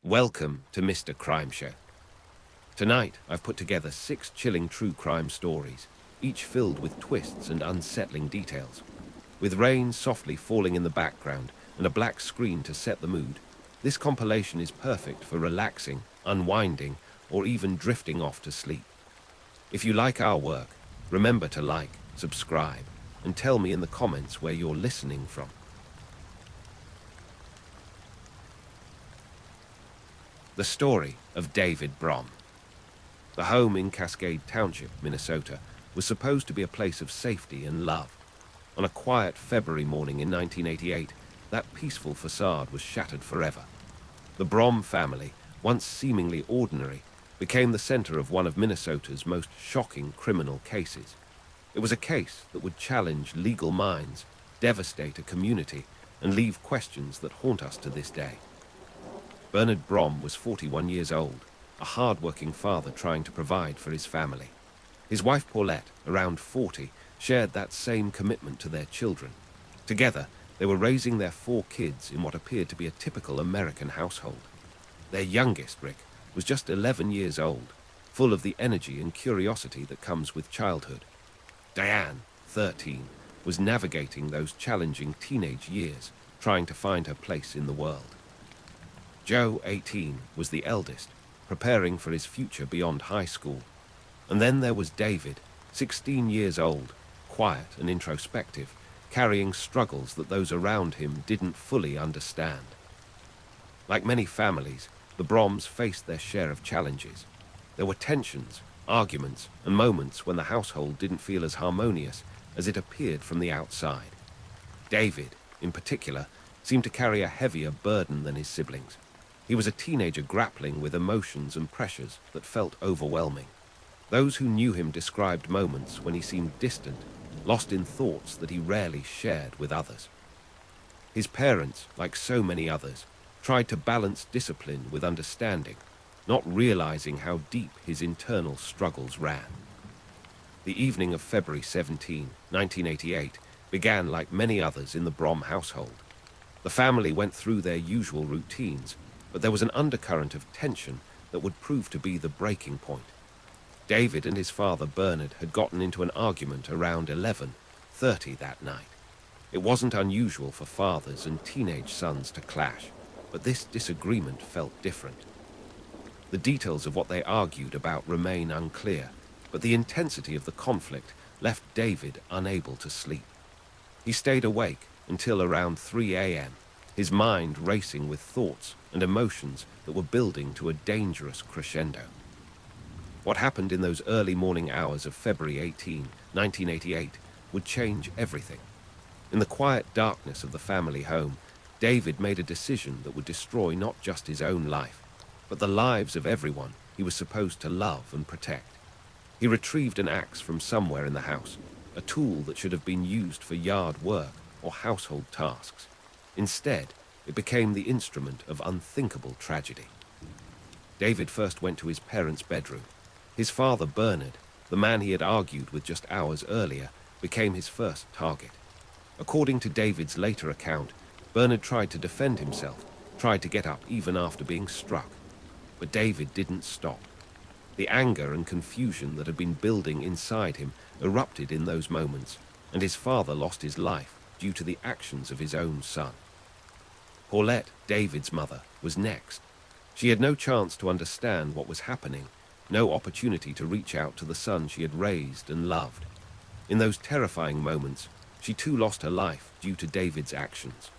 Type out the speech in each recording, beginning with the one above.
Welcome to Mr. Crimeshow. Tonight, I've put together 6 chilling true crime stories, each filled with twists and unsettling details. With rain softly falling in the background and a black screen to set the mood, this compilation is perfect for relaxing, unwinding, or even drifting off to sleep. If you like our work, remember to like, subscribe, and tell me in the comments where you're listening from. The story of David Brom. The home in Cascade Township, Minnesota, was supposed to be a place of safety and love. On a quiet February morning in 1988, that peaceful facade was shattered forever. The Brom family, once seemingly ordinary, became the center of one of Minnesota's most shocking criminal cases. It was a case that would challenge legal minds, devastate a community, and leave questions that haunt us to this day. Bernard Brom was 41 years old, a hard-working father trying to provide for his family. His wife Paulette, around 40, shared that same commitment to their children. Together, they were raising their 4 kids in what appeared to be a typical American household. Their youngest, Rick, was just 11 years old, full of the energy and curiosity that comes with childhood. Diane, 13, was navigating those challenging teenage years, trying to find her place in the world. Joe, 18, was the eldest, preparing for his future beyond high school. And then there was David, 16 years old, quiet and introspective, carrying struggles that those around him didn't fully understand. Like many families, the Broms faced their share of challenges. There were tensions, arguments, and moments when the household didn't feel as harmonious as it appeared from the outside. David, in particular, seemed to carry a heavier burden than his siblings. He was a teenager grappling with emotions and pressures that felt overwhelming. Those who knew him described moments when he seemed distant, lost in thoughts that he rarely shared with others. His parents, like so many others, tried to balance discipline with understanding, not realizing how deep his internal struggles ran. The evening of February 17, 1988, began like many others in the Brom household. The family went through their usual routines, but there was an undercurrent of tension that would prove to be the breaking point. David and his father Bernard had gotten into an argument around 11:30 that night. It wasn't unusual for fathers and teenage sons to clash, but this disagreement felt different. The details of what they argued about remain unclear, but the intensity of the conflict left David unable to sleep. He stayed awake until around 3 a.m., his mind racing with thoughts and emotions that were building to a dangerous crescendo. What happened in those early morning hours of February 18, 1988, would change everything. In the quiet darkness of the family home, David made a decision that would destroy not just his own life, but the lives of everyone he was supposed to love and protect. He retrieved an axe from somewhere in the house, a tool that should have been used for yard work or household tasks. Instead, it became the instrument of unthinkable tragedy. David first went to his parents' bedroom. His father, Bernard, the man he had argued with just hours earlier, became his first target. According to David's later account, Bernard tried to defend himself, tried to get up even after being struck. But David didn't stop. The anger and confusion that had been building inside him erupted in those moments, and his father lost his life due to the actions of his own son. Paulette, David's mother, was next. She had no chance to understand what was happening, no opportunity to reach out to the son she had raised and loved. In those terrifying moments, she too lost her life due to David's actions.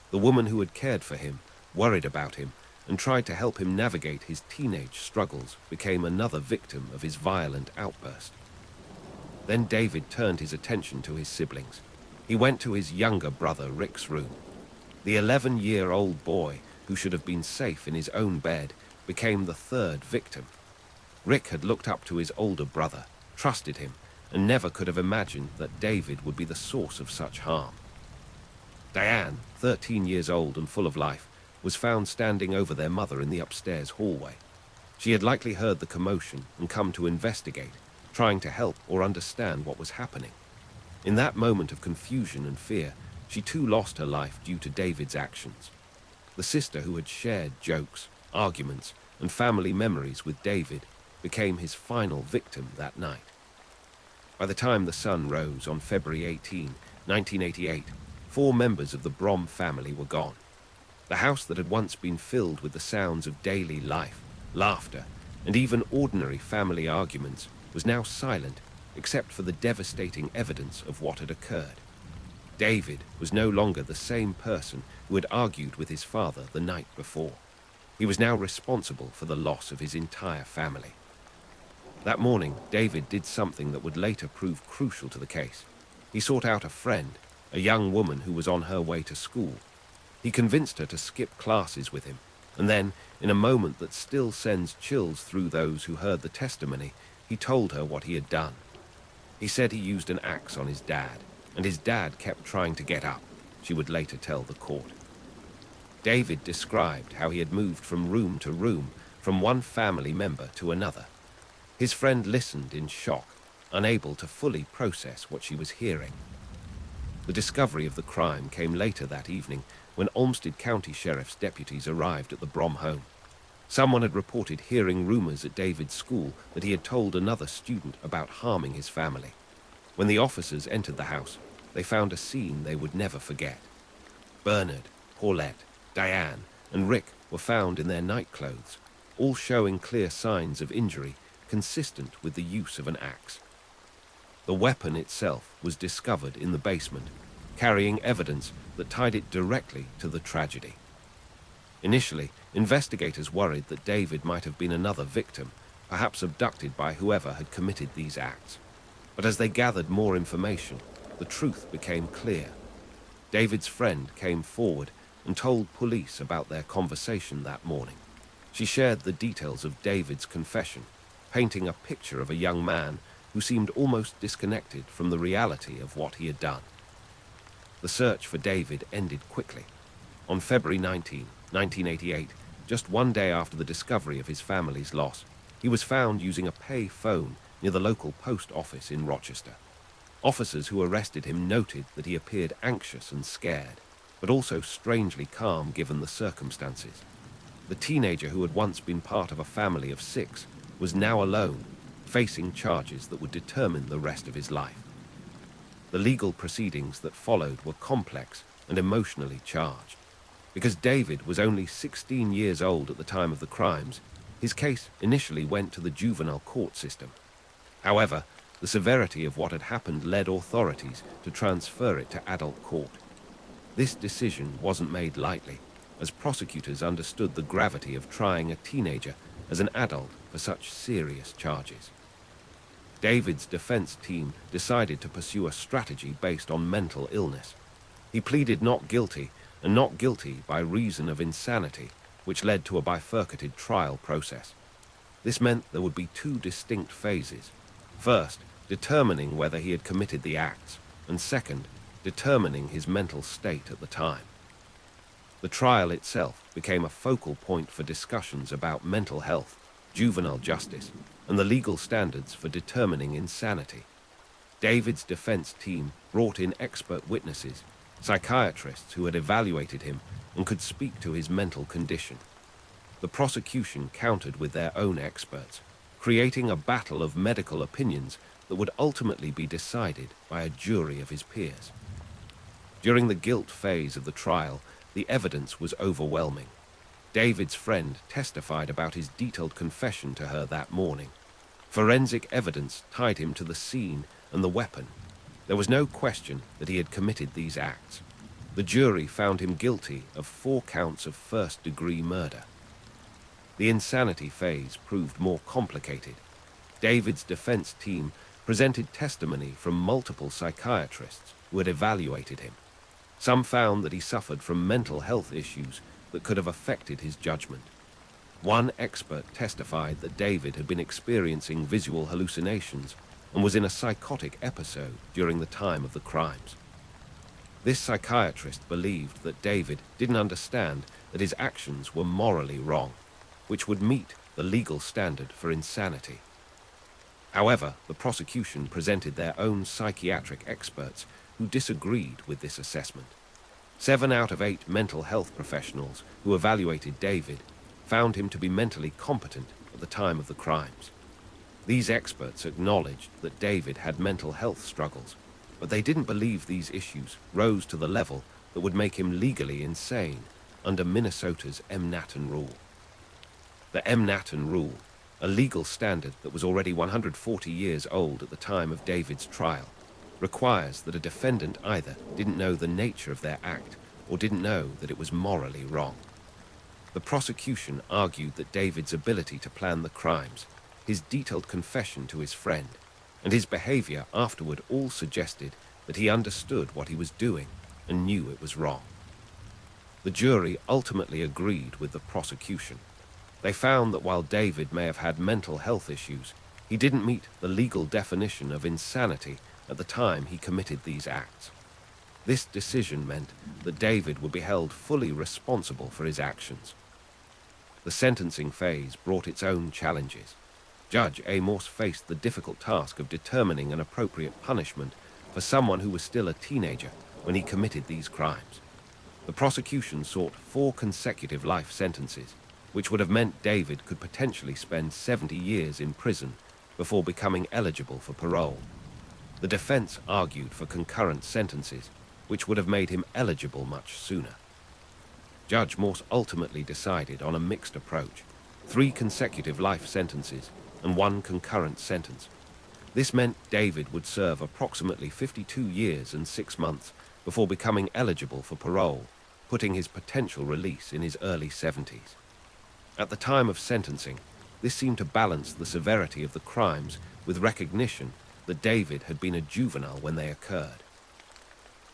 The woman who had cared for him, worried about him, and tried to help him navigate his teenage struggles became another victim of his violent outburst. Then David turned his attention to his siblings. He went to his younger brother Rick's room. The 11-year-old boy, who should have been safe in his own bed, became the third victim. Rick had looked up to his older brother, trusted him, and never could have imagined that David would be the source of such harm. Diane, 13 years old and full of life, was found standing over their mother in the upstairs hallway. She had likely heard the commotion and come to investigate, trying to help or understand what was happening. In that moment of confusion and fear, she too lost her life due to David's actions. The sister who had shared jokes, arguments, and family memories with David became his final victim that night. By the time the sun rose on February 18, 1988, 4 members of the Brom family were gone. The house that had once been filled with the sounds of daily life, laughter, and even ordinary family arguments was now silent except for the devastating evidence of what had occurred. David was no longer the same person who had argued with his father the night before. He was now responsible for the loss of his entire family. That morning, David did something that would later prove crucial to the case. He sought out a friend, a young woman who was on her way to school. He convinced her to skip classes with him, and then, in a moment that still sends chills through those who heard the testimony, he told her what he had done. He said he used an axe on his dad, and his dad kept trying to get up, she would later tell the court. David described how he had moved from room to room, from one family member to another. His friend listened in shock, unable to fully process what she was hearing. The discovery of the crime came later that evening when Olmsted County Sheriff's deputies arrived at the Brom home. Someone had reported hearing rumors at David's school that he had told another student about harming his family. When the officers entered the house, they found a scene they would never forget. Bernard, Paulette, Diane, and Rick were found in their nightclothes, all showing clear signs of injury consistent with the use of an axe. The weapon itself was discovered in the basement, carrying evidence that tied it directly to the tragedy. Initially, investigators worried that David might have been another victim, perhaps abducted by whoever had committed these acts. But as they gathered more information, the truth became clear. David's friend came forward and told police about their conversation that morning. She shared the details of David's confession, painting a picture of a young man who seemed almost disconnected from the reality of what he had done. The search for David ended quickly. On February 19, 1988, just one day after the discovery of his family's loss, he was found using a pay phone near the local post office in Rochester. Officers who arrested him noted that he appeared anxious and scared, but also strangely calm given the circumstances. The teenager who had once been part of a family of 6 was now alone, facing charges that would determine the rest of his life. The legal proceedings that followed were complex and emotionally charged. Because David was only 16 years old at the time of the crimes, his case initially went to the juvenile court system. However, the severity of what had happened led authorities to transfer it to adult court. This decision wasn't made lightly, as prosecutors understood the gravity of trying a teenager as an adult for such serious charges. David's defense team decided to pursue a strategy based on mental illness. He pleaded not guilty, and not guilty by reason of insanity, which led to a bifurcated trial process. This meant there would be 2 distinct phases. First, determining whether he had committed the acts, and second, determining his mental state at the time. The trial itself became a focal point for discussions about mental health, juvenile justice, and the legal standards for determining insanity. David's defense team brought in expert witnesses, psychiatrists who had evaluated him and could speak to his mental condition. The prosecution countered with their own experts, creating a battle of medical opinions that would ultimately be decided by a jury of his peers. During the guilt phase of the trial, the evidence was overwhelming. David's friend testified about his detailed confession to her that morning. Forensic evidence tied him to the scene and the weapon. There was no question that he had committed these acts. The jury found him guilty of 4 counts of first-degree murder. The insanity phase proved more complicated. David's defense team presented testimony from multiple psychiatrists who had evaluated him. Some found that he suffered from mental health issues that could have affected his judgment. One expert testified that David had been experiencing visual hallucinations and was in a psychotic episode during the time of the crimes. This psychiatrist believed that David didn't understand that his actions were morally wrong, which would meet the legal standard for insanity. However, the prosecution presented their own psychiatric experts who disagreed with this assessment. 7 out of 8 mental health professionals who evaluated David found him to be mentally competent at the time of the crimes. These experts acknowledged that David had mental health struggles, but they didn't believe these issues rose to the level that would make him legally insane under Minnesota's Emnaton Rule. The Emnaton Rule, a legal standard that was already 140 years old at the time of David's trial, requires that a defendant either didn't know the nature of their act or didn't know that it was morally wrong. The prosecution argued that David's ability to plan the crimes, his detailed confession to his friend, and his behavior afterward all suggested that he understood what he was doing and knew it was wrong. The jury ultimately agreed with the prosecution. They found that while David may have had mental health issues, he didn't meet the legal definition of insanity at the time he committed these acts. This decision meant that David would be held fully responsible for his actions. The sentencing phase brought its own challenges. Judge Amos faced the difficult task of determining an appropriate punishment for someone who was still a teenager when he committed these crimes. The prosecution sought 4 consecutive life sentences, which would have meant David could potentially spend 70 years in prison before becoming eligible for parole. The defense argued for concurrent sentences, which would have made him eligible much sooner. Judge Morse ultimately decided on a mixed approach, 3 consecutive life sentences and 1 concurrent sentence. This meant David would serve approximately 52 years and 6 months before becoming eligible for parole, putting his potential release in his early 70s. At the time of sentencing, this seemed to balance the severity of the crimes with recognition that David had been a juvenile when they occurred.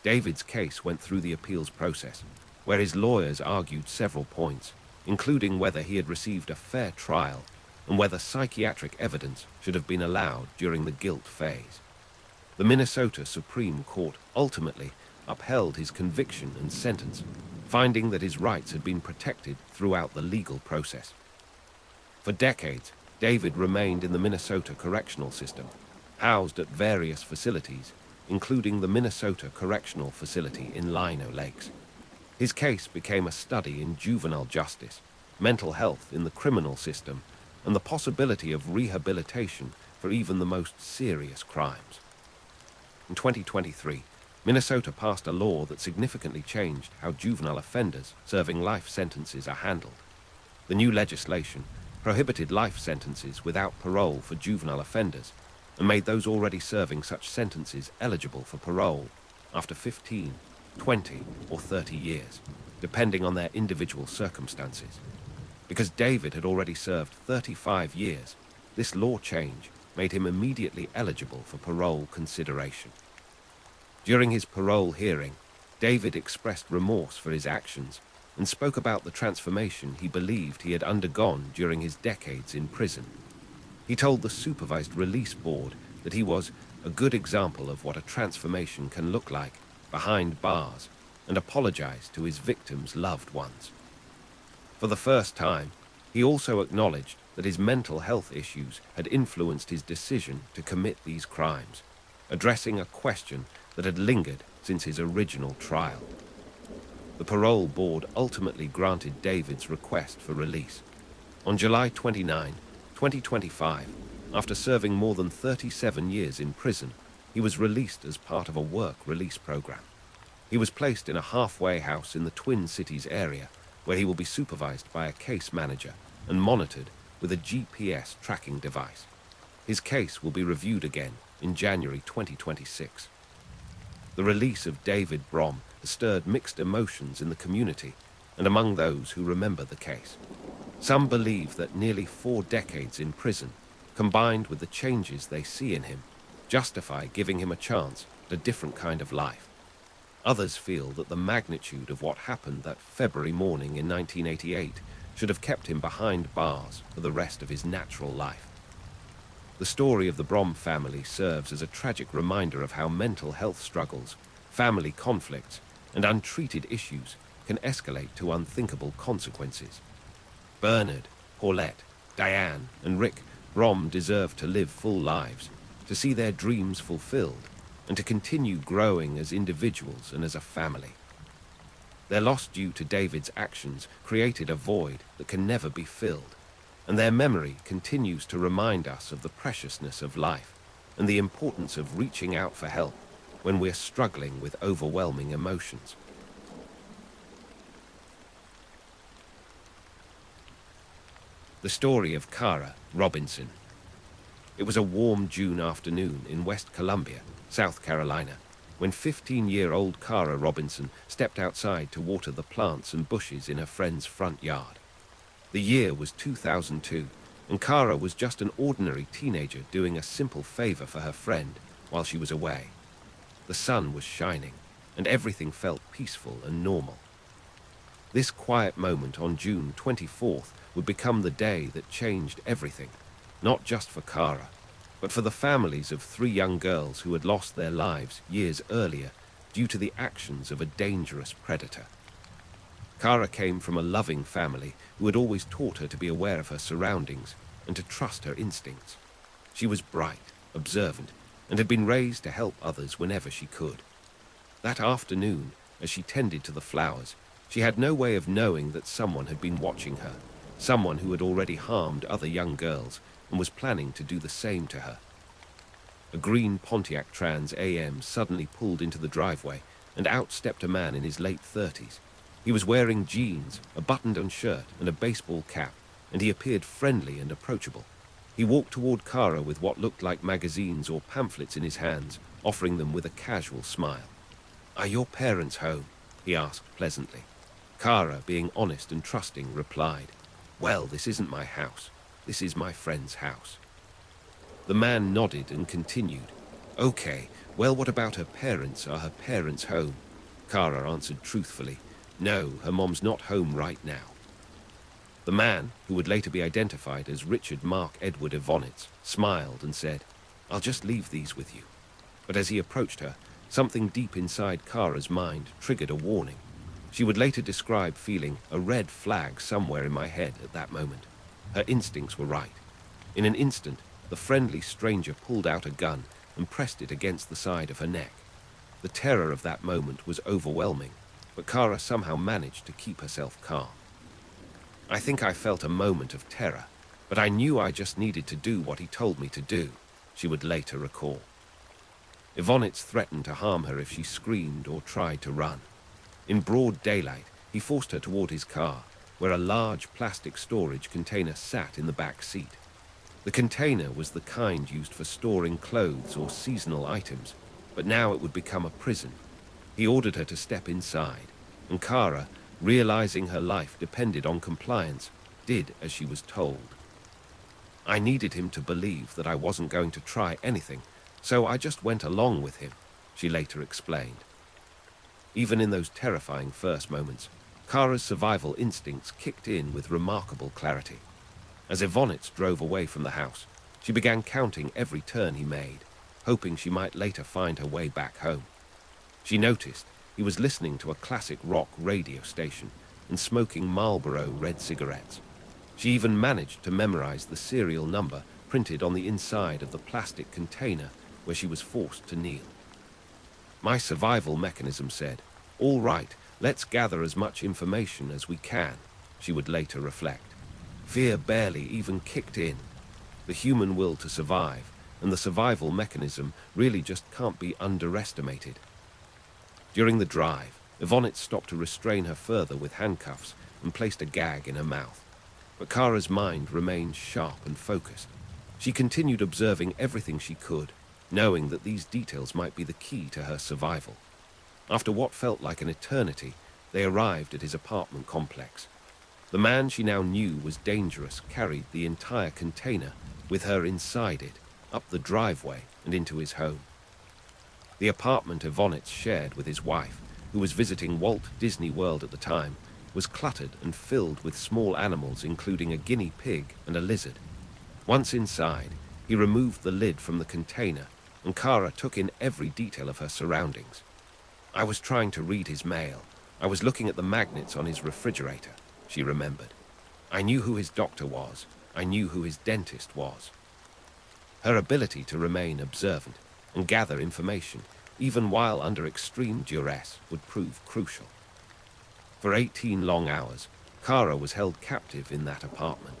David's case went through the appeals process, where his lawyers argued several points, including whether he had received a fair trial and whether psychiatric evidence should have been allowed during the guilt phase. The Minnesota Supreme Court ultimately upheld his conviction and sentence, finding that his rights had been protected throughout the legal process. For decades, David remained in the Minnesota correctional system, housed at various facilities, including the Minnesota Correctional Facility in Lino Lakes. His case became a study in juvenile justice, mental health in the criminal system, and the possibility of rehabilitation for even the most serious crimes. In 2023, Minnesota passed a law that significantly changed how juvenile offenders serving life sentences are handled. The new legislation prohibited life sentences without parole for juvenile offenders and made those already serving such sentences eligible for parole after 15, 20, or 30 years, depending on their individual circumstances. Because David had already served 35 years, this law change made him immediately eligible for parole consideration. During his parole hearing, David expressed remorse for his actions and spoke about the transformation he believed he had undergone during his decades in prison. He told the supervised release board that he was a good example of what a transformation can look like behind bars and apologized to his victims' loved ones. For the first time, he also acknowledged that his mental health issues had influenced his decision to commit these crimes, addressing a question that had lingered since his original trial. The parole board ultimately granted David's request for release. On July 29, 2025, after serving more than 37 years in prison, he was released as part of a work release program. He was placed in a halfway house in the Twin Cities area, where he will be supervised by a case manager and monitored with a GPS tracking device. His case will be reviewed again in January 2026. The release of David Brom has stirred mixed emotions in the community and among those who remember the case. Some believe that nearly 4 decades in prison, combined with the changes they see in him, justify giving him a chance at a different kind of life. Others feel that the magnitude of what happened that February morning in 1988 should have kept him behind bars for the rest of his natural life. The story of the Brom family serves as a tragic reminder of how mental health struggles, family conflicts, and untreated issues can escalate to unthinkable consequences. Bernard, Paulette, Diane, and Rick Brom deserve to live full lives, to see their dreams fulfilled, and to continue growing as individuals and as a family. Their loss due to David's actions created a void that can never be filled, and their memory continues to remind us of the preciousness of life and the importance of reaching out for help when we're struggling with overwhelming emotions. The story of Cara Robinson. It was a warm June afternoon in West Columbia, South Carolina, when 15-year-old Cara Robinson stepped outside to water the plants and bushes in her friend's front yard. The year was 2002, and Cara was just an ordinary teenager doing a simple favor for her friend while she was away. The sun was shining, and everything felt peaceful and normal. This quiet moment on June 24th would become the day that changed everything, not just for Cara, but for the families of 3 young girls who had lost their lives years earlier due to the actions of a dangerous predator. Cara came from a loving family who had always taught her to be aware of her surroundings and to trust her instincts. She was bright, observant, and had been raised to help others whenever she could. That afternoon, as she tended to the flowers, she had no way of knowing that someone had been watching her, someone who had already harmed other young girls and was planning to do the same to her. A green Pontiac Trans AM suddenly pulled into the driveway, and out stepped a man in his late 30s. He was wearing jeans, a buttoned-down shirt, and a baseball cap, and he appeared friendly and approachable. He walked toward Cara with what looked like magazines or pamphlets in his hands, offering them with a casual smile. "Are your parents home?" he asked pleasantly. Cara, being honest and trusting, replied, "Well, this isn't my house. This is my friend's house." The man nodded and continued, "Okay, well, what about her parents? Are her parents home?" Cara answered truthfully, "No, her mom's not home right now." The man, who would later be identified as Richard Mark Edward Evonitz, smiled and said, "I'll just leave these with you." But as he approached her, something deep inside Cara's mind triggered a warning. She would later describe feeling a red flag somewhere in my head at that moment. Her instincts were right. In an instant, the friendly stranger pulled out a gun and pressed it against the side of her neck. The terror of that moment was overwhelming, but Cara somehow managed to keep herself calm. "I think I felt a moment of terror, but I knew I just needed to do what he told me to do," she would later recall. Evonitz threatened to harm her if she screamed or tried to run. In broad daylight, he forced her toward his car, where a large plastic storage container sat in the back seat. The container was the kind used for storing clothes or seasonal items, but now it would become a prison. He ordered her to step inside, and Cara, realizing her life depended on compliance, did as she was told. "I needed him to believe that I wasn't going to try anything, so I just went along with him," she later explained. Even in those terrifying first moments, Cara's survival instincts kicked in with remarkable clarity. As Evonitz drove away from the house, she began counting every turn he made, hoping she might later find her way back home. She noticed he was listening to a classic rock radio station and smoking Marlboro red cigarettes. She even managed to memorize the serial number printed on the inside of the plastic container where she was forced to kneel. My survival mechanism said, "All right, let's gather as much information as we can," she would later reflect. Fear barely even kicked in. The human will to survive and the survival mechanism really just can't be underestimated. During the drive, Evonitz stopped to restrain her further with handcuffs and placed a gag in her mouth. But Cara's mind remained sharp and focused. She continued observing everything she could, knowing that these details might be the key to her survival. After what felt like an eternity, they arrived at his apartment complex. The man she now knew was dangerous carried the entire container, with her inside it, up the driveway and into his home. The apartment Evonitz shared with his wife, who was visiting Walt Disney World at the time, was cluttered and filled with small animals including a guinea pig and a lizard. Once inside, he removed the lid from the container, and Cara took in every detail of her surroundings. "I was trying to read his mail. I was looking at the magnets on his refrigerator," she remembered. "I knew who his doctor was. I knew who his dentist was." Her ability to remain observant and gather information, even while under extreme duress, would prove crucial. For 18 long hours, Kara was held captive in that apartment.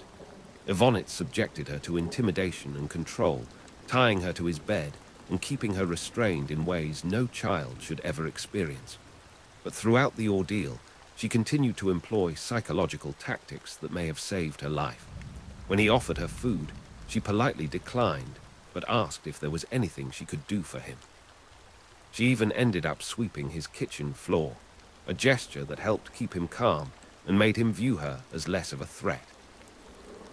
Evonitz subjected her to intimidation and control, tying her to his bed and keeping her restrained in ways no child should ever experience. But throughout the ordeal, she continued to employ psychological tactics that may have saved her life. When he offered her food, she politely declined, but asked if there was anything she could do for him. She even ended up sweeping his kitchen floor, a gesture that helped keep him calm and made him view her as less of a threat.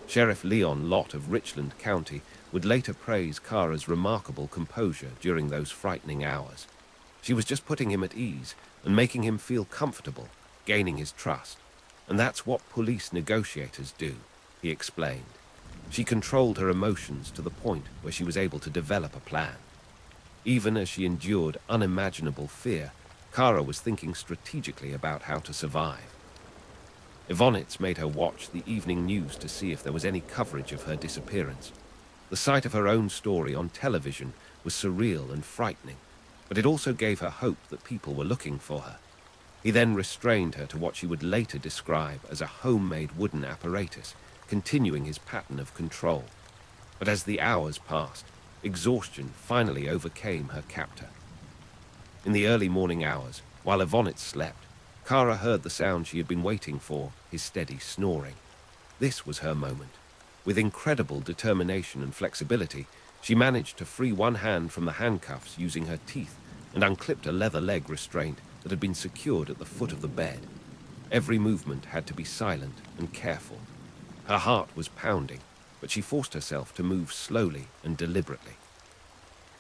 Sheriff Leon Lott of Richland County would later praise Kara's remarkable composure during those frightening hours. She was just putting him at ease and making him feel comfortable, gaining his trust. And that's what police negotiators do, he explained. She controlled her emotions to the point where she was able to develop a plan. Even as she endured unimaginable fear, Kara was thinking strategically about how to survive. Evonitz made her watch the evening news to see if there was any coverage of her disappearance. The sight of her own story on television was surreal and frightening, but it also gave her hope that people were looking for her. He then restrained her to what she would later describe as a homemade wooden apparatus, continuing his pattern of control. But as the hours passed, exhaustion finally overcame her captor. In the early morning hours, while Evonitz slept, Kara heard the sound she had been waiting for, his steady snoring. This was her moment. With incredible determination and flexibility, she managed to free one hand from the handcuffs using her teeth and unclipped a leather leg restraint that had been secured at the foot of the bed. Every movement had to be silent and careful. Her heart was pounding, but she forced herself to move slowly and deliberately.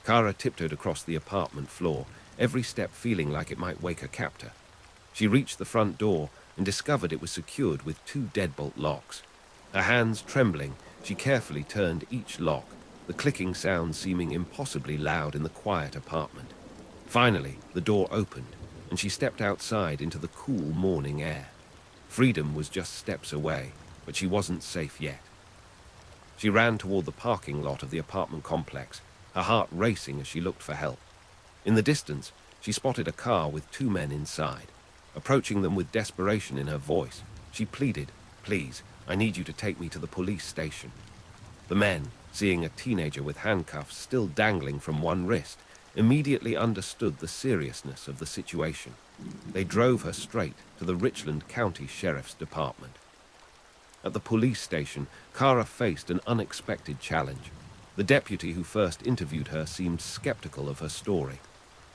Kara tiptoed across the apartment floor, every step feeling like it might wake her captor. She reached the front door and discovered it was secured with 2 deadbolt locks. Her hands trembling, she carefully turned each lock, the clicking sound seeming impossibly loud in the quiet apartment. Finally, the door opened, and she stepped outside into the cool morning air. Freedom was just steps away, but she wasn't safe yet. She ran toward the parking lot of the apartment complex, her heart racing as she looked for help. In the distance, she spotted a car with 2 men inside. Approaching them with desperation in her voice, she pleaded, "Please, I need you to take me to the police station." The men, seeing a teenager with handcuffs still dangling from one wrist, immediately understood the seriousness of the situation. They drove her straight to the Richland County Sheriff's Department. At the police station, Kara faced an unexpected challenge. The deputy who first interviewed her seemed skeptical of her story.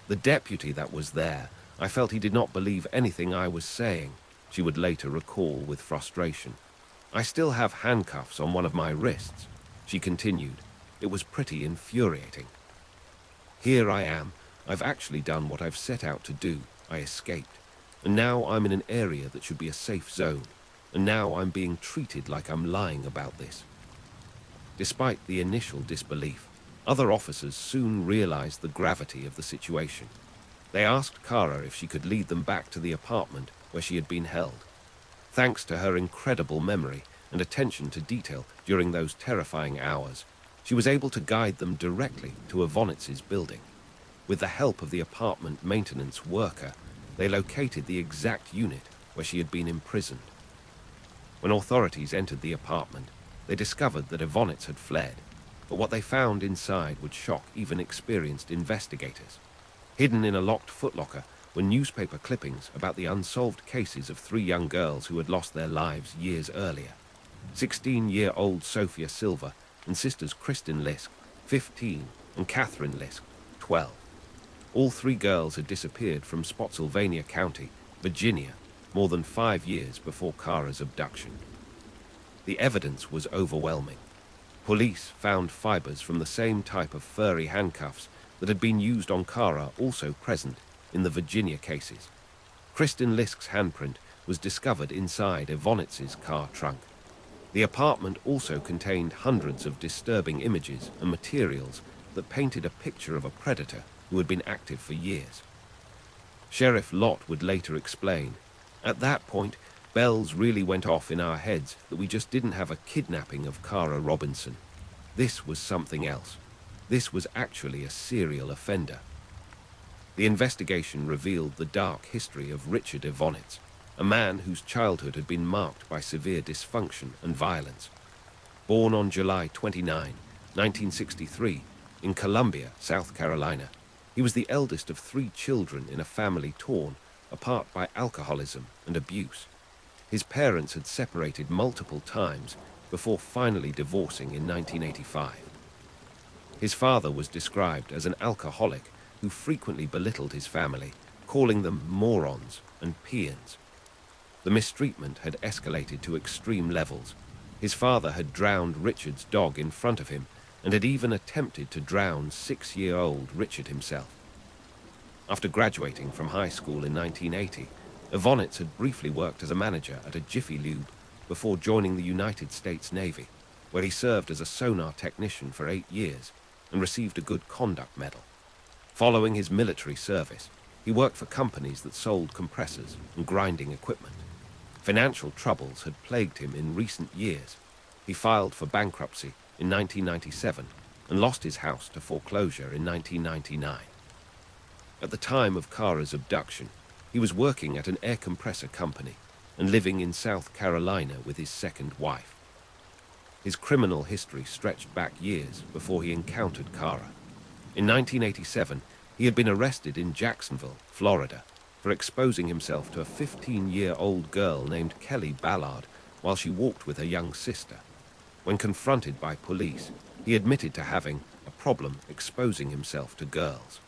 The deputy that was there, I felt he did not believe anything I was saying, she would later recall with frustration. I still have handcuffs on one of my wrists, she continued. It was pretty infuriating. Here I am. I've actually done what I've set out to do. I escaped. And now I'm in an area that should be a safe zone. And now I'm being treated like I'm lying about this. Despite the initial disbelief, other officers soon realized the gravity of the situation. They asked Kara if she could lead them back to the apartment where she had been held. Thanks to her incredible memory and attention to detail during those terrifying hours, she was able to guide them directly to Evonitz's building. With the help of the apartment maintenance worker, they located the exact unit where she had been imprisoned. When authorities entered the apartment, they discovered that Evonitz had fled, but what they found inside would shock even experienced investigators. Hidden in a locked footlocker were newspaper clippings about the unsolved cases of 3 young girls who had lost their lives years earlier. 16-year-old Sophia Silva and sisters Kristen Lisk, 15, and Catherine Lisk, 12. All 3 girls had disappeared from Spotsylvania County, Virginia, more than 5 years before Kara's abduction. The evidence was overwhelming. Police found fibers from the same type of furry handcuffs that had been used on Kara also present in the Virginia cases. Kristen Lisk's handprint was discovered inside Evonitz's car trunk. The apartment also contained hundreds of disturbing images and materials that painted a picture of a predator who had been active for years. Sheriff Lott would later explain, "At that point, bells really went off in our heads that we just didn't have a kidnapping of Kara Robinson. This was something else. This was actually a serial offender." The investigation revealed the dark history of Richard Evonitz. a man whose childhood had been marked by severe dysfunction and violence. Born on July 29, 1963, in Columbia, South Carolina, he was the eldest of 3 children in a family torn apart by alcoholism and abuse. His parents had separated multiple times before finally divorcing in 1985. His father was described as an alcoholic who frequently belittled his family, calling them morons and peons. The mistreatment had escalated to extreme levels. His father had drowned Richard's dog in front of him and had even attempted to drown 6-year-old Richard himself. After graduating from high school in 1980, Evonitz had briefly worked as a manager at a Jiffy Lube before joining the United States Navy, where he served as a sonar technician for 8 years and received a Good Conduct Medal. Following his military service, he worked for companies that sold compressors and grinding equipment. Financial troubles had plagued him in recent years. He filed for bankruptcy in 1997 and lost his house to foreclosure in 1999. At the time of Kara's abduction, he was working at an air compressor company and living in South Carolina with his second wife. His criminal history stretched back years before he encountered Kara. In 1987, he had been arrested in Jacksonville, Florida, for exposing himself to a 15-year-old girl named Kelly Ballard while she walked with her young sister. When confronted by police, he admitted to having a problem exposing himself to girls.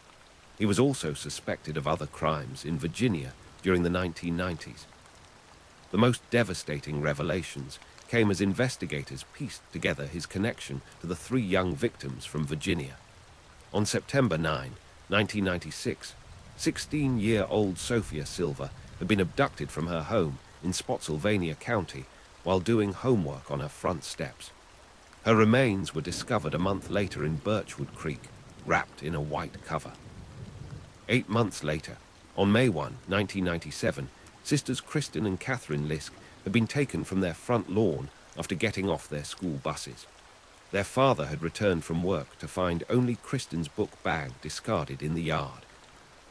He was also suspected of other crimes in Virginia during the 1990s. The most devastating revelations came as investigators pieced together his connection to the 3 young victims from Virginia. On September 9, 1996, 16-year-old Sophia Silva had been abducted from her home in Spotsylvania County while doing homework on her front steps. Her remains were discovered a month later in Birchwood Creek, wrapped in a white cover. 8 months later, on May 1, 1997, sisters Kristen and Catherine Lisk had been taken from their front lawn after getting off their school buses. Their father had returned from work to find only Kristen's book bag discarded in the yard.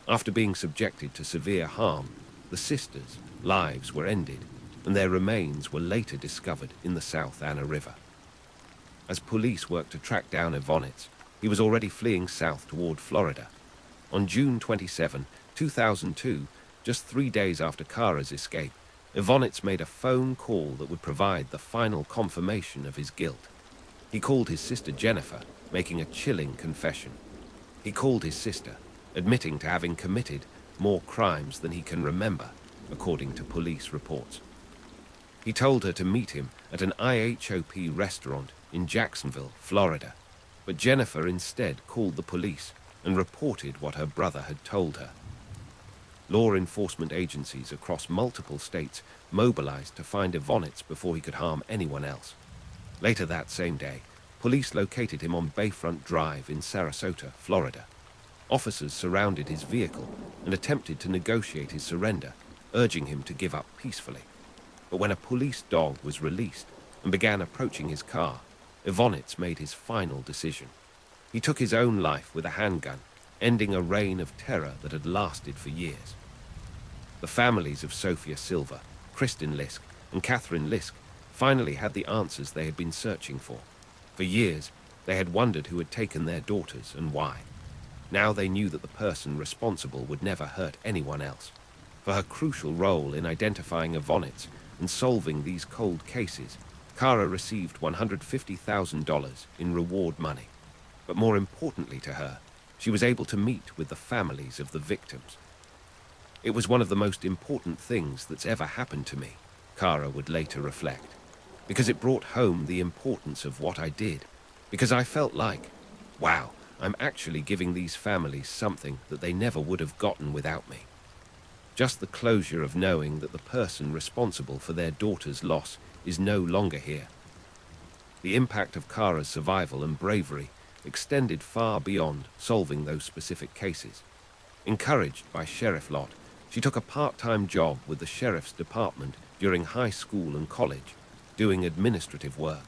After being subjected to severe harm, the sisters' lives were ended, and their remains were later discovered in the South Anna River. As police worked to track down Evonitz, he was already fleeing south toward Florida. On June 27, 2002, just 3 days after Kara's escape, Evonitz made a phone call that would provide the final confirmation of his guilt. He called his sister Jennifer, making a chilling confession. He called his sister, admitting to having committed more crimes than he can remember, according to police reports. He told her to meet him at an IHOP restaurant in Jacksonville, Florida, but Jennifer instead called the police and reported what her brother had told her. Law enforcement agencies across multiple states mobilized to find Evonitz before he could harm anyone else. Later that same day, police located him on Bayfront Drive in Sarasota, Florida. Officers surrounded his vehicle and attempted to negotiate his surrender, urging him to give up peacefully. But when a police dog was released and began approaching his car, Evonitz made his final decision. He took his own life with a handgun, ending a reign of terror that had lasted for years. The families of Sophia Silva, Kristen Lisk, and Catherine Lisk finally had the answers they had been searching for. For years, they had wondered who had taken their daughters and why. Now they knew that the person responsible would never hurt anyone else. For her crucial role in identifying Evonitz and solving these cold cases, Kara received $150,000 in reward money. But more importantly to her, she was able to meet with the families of the victims. It was one of the most important things that's ever happened to me, Kara would later reflect, because it brought home the importance of what I did, because I felt like, wow, I'm actually giving these families something that they never would have gotten without me. Just the closure of knowing that the person responsible for their daughter's loss is no longer here. The impact of Kara's survival and bravery extended far beyond solving those specific cases. Encouraged by Sheriff Lott, she took a part-time job with the Sheriff's Department during high school and college, doing administrative work.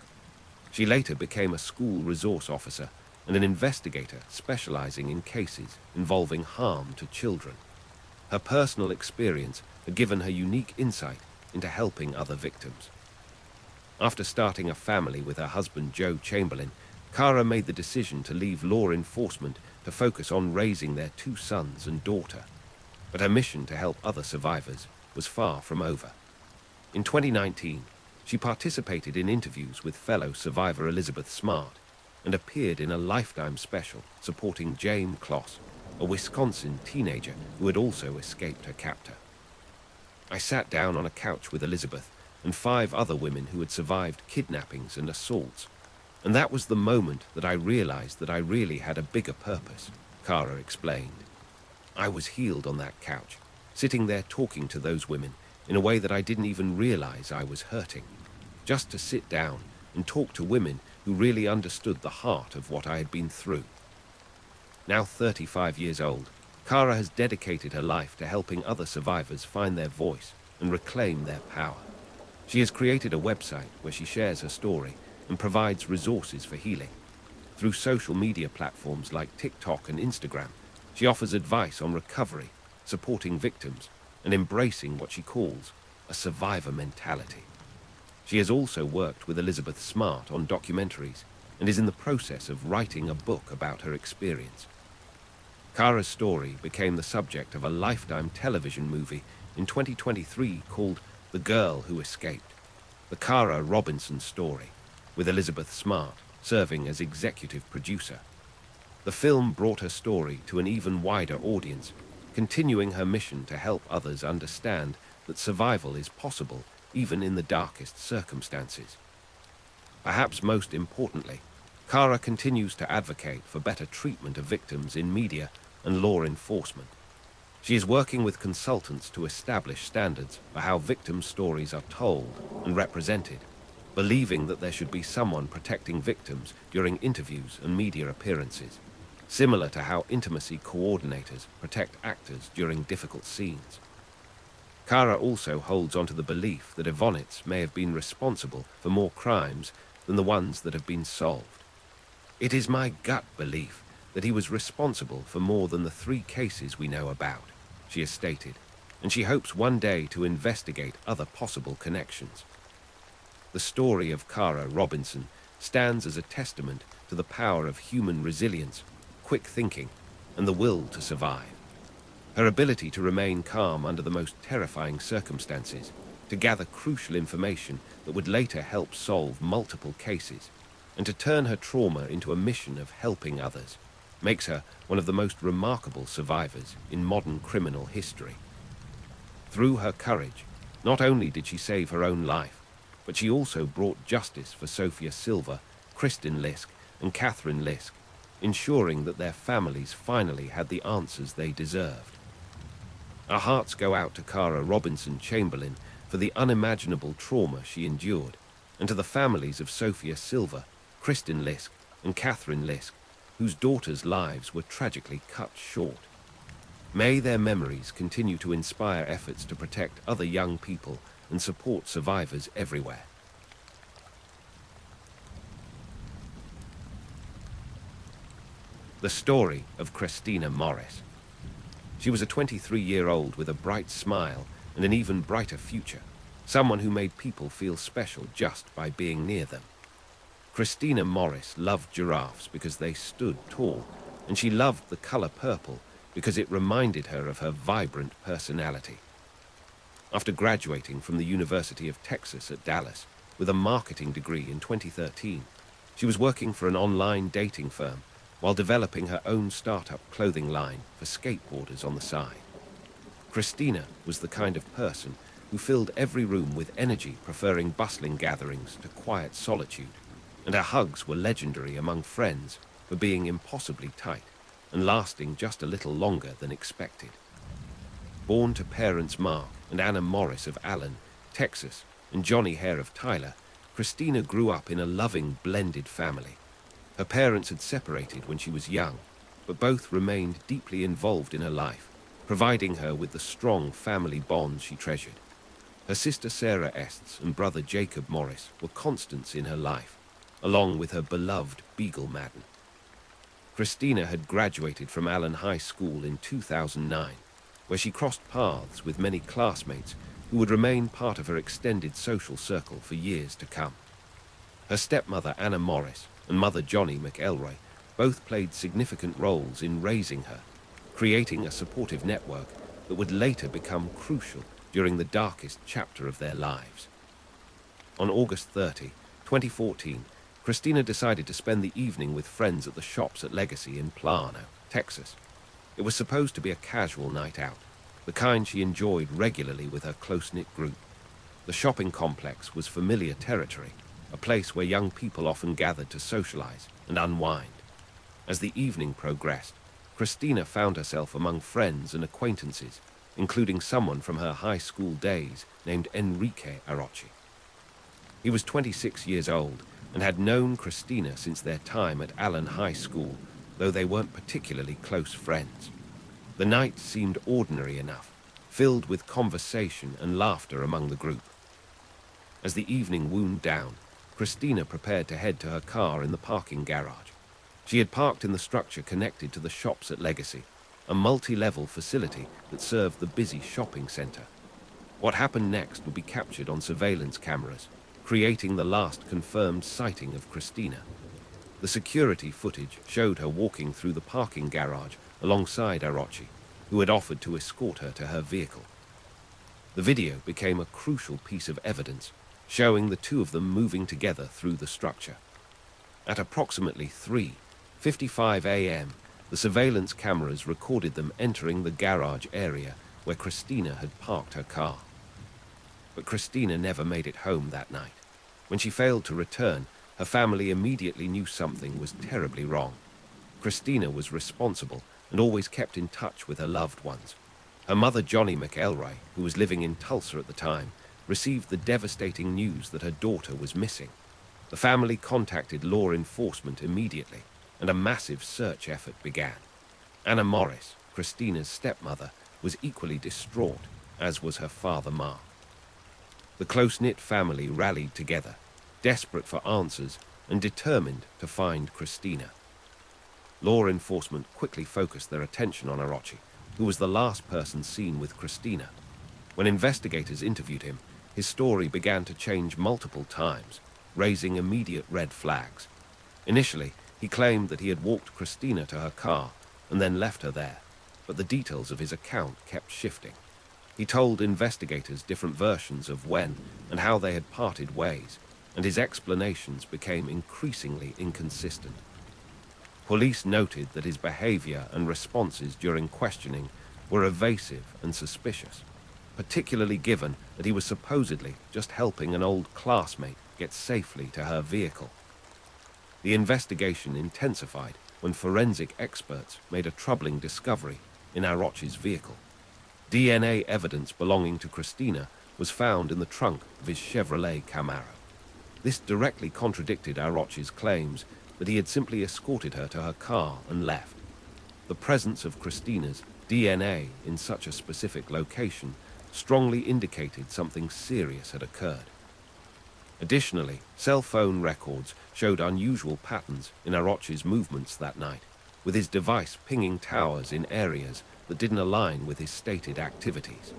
She later became a school resource officer and an investigator specializing in cases involving harm to children. Her personal experience had given her unique insight into helping other victims. After starting a family with her husband Joe Chamberlain, Cara made the decision to leave law enforcement to focus on raising their 2 sons and daughter. But her mission to help other survivors was far from over. In 2019, she participated in interviews with fellow survivor Elizabeth Smart and appeared in a Lifetime special supporting James Kloss, a Wisconsin teenager who had also escaped her captor. I sat down on a couch with Elizabeth and 5 other women who had survived kidnappings and assaults, and that was the moment that I realized that I really had a bigger purpose, Cara explained. I was healed on that couch, sitting there talking to those women in a way that I didn't even realize I was hurting, just to sit down and talk to women who really understood the heart of what I had been through. Now 35 years old, Cara has dedicated her life to helping other survivors find their voice and reclaim their power. She has created a website where she shares her story and provides resources for healing. Through social media platforms like TikTok and Instagram, she offers advice on recovery, supporting victims, and embracing what she calls a survivor mentality. She has also worked with Elizabeth Smart on documentaries and is in the process of writing a book about her experience. Cara's story became the subject of a Lifetime television movie in 2023 called The Girl Who Escaped, the Cara Robinson story, with Elizabeth Smart serving as executive producer. The film brought her story to an even wider audience, continuing her mission to help others understand that survival is possible even in the darkest circumstances. Perhaps most importantly, Cara continues to advocate for better treatment of victims in media and law enforcement. She is working with consultants to establish standards for how victim stories are told and represented, believing that there should be someone protecting victims during interviews and media appearances, similar to how intimacy coordinators protect actors during difficult scenes. Cara also holds onto the belief that Evonitz may have been responsible for more crimes than the ones that have been solved. It is my gut belief that he was responsible for more than the 3 cases we know about, she has stated, and she hopes one day to investigate other possible connections. The story of Cara Robinson stands as a testament to the power of human resilience, quick thinking, and the will to survive. Her ability to remain calm under the most terrifying circumstances, to gather crucial information that would later help solve multiple cases, and to turn her trauma into a mission of helping others, makes her one of the most remarkable survivors in modern criminal history. Through her courage, not only did she save her own life, but she also brought justice for Sophia Silva, Kristin Lisk, and Catherine Lisk, ensuring that their families finally had the answers they deserved. Our hearts go out to Cara Robinson Chamberlain for the unimaginable trauma she endured, and to the families of Sophia Silva, Kristin Lisk, and Catherine Lisk, whose daughters' lives were tragically cut short. May their memories continue to inspire efforts to protect other young people and support survivors everywhere. The story of Christina Morris. She was a 23-year-old with a bright smile and an even brighter future, someone who made people feel special just by being near them. Christina Morris loved giraffes because they stood tall, and she loved the color purple because it reminded her of her vibrant personality. After graduating from the University of Texas at Dallas with a marketing degree in 2013, she was working for an online dating firm while developing her own startup clothing line for skateboarders on the side. Christina was the kind of person who filled every room with energy, preferring bustling gatherings to quiet solitude, and her hugs were legendary among friends for being impossibly tight and lasting just a little longer than expected. Born to parents Mark and Anna Morris of Allen, Texas, and Johnny Hare of Tyler, Christina grew up in a loving, blended family. Her parents had separated when she was young, but both remained deeply involved in her life, providing her with the strong family bonds she treasured. Her sister Sarah Estes and brother Jacob Morris were constants in her life, along with her beloved Beagle Madden. Christina had graduated from Allen High School in 2009, where she crossed paths with many classmates who would remain part of her extended social circle for years to come. Her stepmother Anna Morris and mother Johnny McElroy both played significant roles in raising her, creating a supportive network that would later become crucial during the darkest chapter of their lives. On August 30, 2014, Christina decided to spend the evening with friends at the shops at Legacy in Plano, Texas. It was supposed to be a casual night out, the kind she enjoyed regularly with her close-knit group. The shopping complex was familiar territory, a place where young people often gathered to socialize and unwind. As the evening progressed, Christina found herself among friends and acquaintances, including someone from her high school days named Enrique Arocci. He was 26 years old and had known Christina since their time at Allen High School, though they weren't particularly close friends. The night seemed ordinary enough, filled with conversation and laughter among the group. As the evening wound down, Christina prepared to head to her car in the parking garage. She had parked in the structure connected to the shops at Legacy, a multi-level facility that served the busy shopping center. What happened next would be captured on surveillance cameras, creating the last confirmed sighting of Christina. The security footage showed her walking through the parking garage alongside Arocci, who had offered to escort her to her vehicle. The video became a crucial piece of evidence, showing the two of them moving together through the structure. At approximately 3:55 a.m., the surveillance cameras recorded them entering the garage area where Christina had parked her car. But Christina never made it home that night. When she failed to return, her family immediately knew something was terribly wrong. Christina was responsible and always kept in touch with her loved ones. Her mother, Johnny McElroy, who was living in Tulsa at the time, received the devastating news that her daughter was missing. The family contacted law enforcement immediately, and a massive search effort began. Anna Morris, Christina's stepmother, was equally distraught, as was her father, Mark. The close-knit family rallied together, desperate for answers and determined to find Christina. Law enforcement quickly focused their attention on Arocci, who was the last person seen with Christina. When investigators interviewed him, his story began to change multiple times, raising immediate red flags. Initially, he claimed that he had walked Christina to her car and then left her there, but the details of his account kept shifting. He told investigators different versions of when and how they had parted ways, and his explanations became increasingly inconsistent. Police noted that his behavior and responses during questioning were evasive and suspicious, particularly given that he was supposedly just helping an old classmate get safely to her vehicle. The investigation intensified when forensic experts made a troubling discovery in Arocci's vehicle. DNA evidence belonging to Christina was found in the trunk of his Chevrolet Camaro. This directly contradicted Arocci's claims that he had simply escorted her to her car and left. The presence of Christina's DNA in such a specific location strongly indicated something serious had occurred. Additionally, cell phone records showed unusual patterns in Arocci's movements that night, with his device pinging towers in areas that didn't align with his stated activities.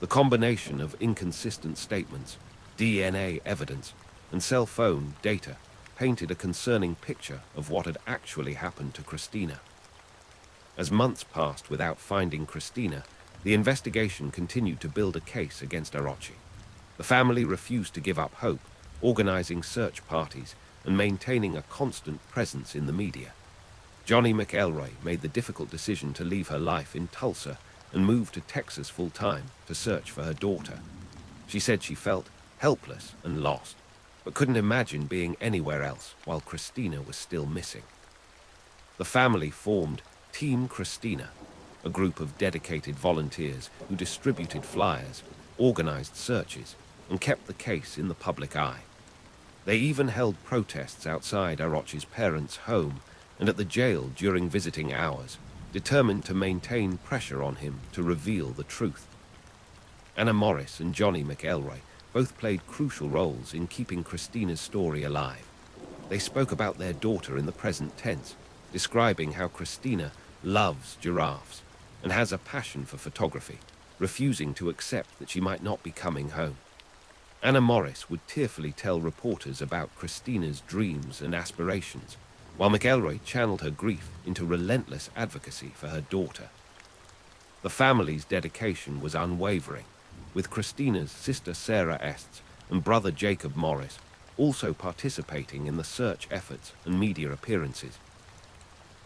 The combination of inconsistent statements, DNA evidence, and cell phone data painted a concerning picture of what had actually happened to Christina. As months passed without finding Christina, the investigation continued to build a case against Arocci. The family refused to give up hope, organizing search parties and maintaining a constant presence in the media. Johnny McElroy made the difficult decision to leave her life in Tulsa and move to Texas full-time to search for her daughter. She said she felt helpless and lost, but couldn't imagine being anywhere else while Christina was still missing. The family formed Team Christina, a group of dedicated volunteers who distributed flyers, organized searches, and kept the case in the public eye. They even held protests outside Arocci's parents' home and at the jail during visiting hours, determined to maintain pressure on him to reveal the truth. Anna Morris and Johnny McElroy both played crucial roles in keeping Christina's story alive. They spoke about their daughter in the present tense, describing how Christina loves giraffes, and has a passion for photography, refusing to accept that she might not be coming home. Anna Morris would tearfully tell reporters about Christina's dreams and aspirations, while McElroy channeled her grief into relentless advocacy for her daughter. The family's dedication was unwavering, with Christina's sister Sarah Estes and brother Jacob Morris also participating in the search efforts and media appearances.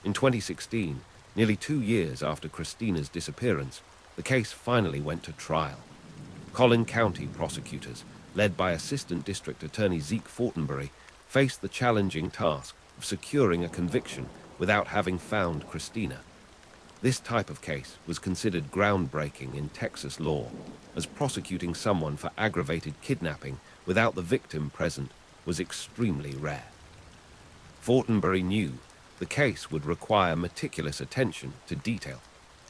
In 2016, nearly 2 years after Christina's disappearance, the case finally went to trial. Collin County prosecutors, led by Assistant District Attorney Zeke Fortenberry, faced the challenging task of securing a conviction without having found Christina. This type of case was considered groundbreaking in Texas law, as prosecuting someone for aggravated kidnapping without the victim present was extremely rare. Fortenberry knew the case would require meticulous attention to detail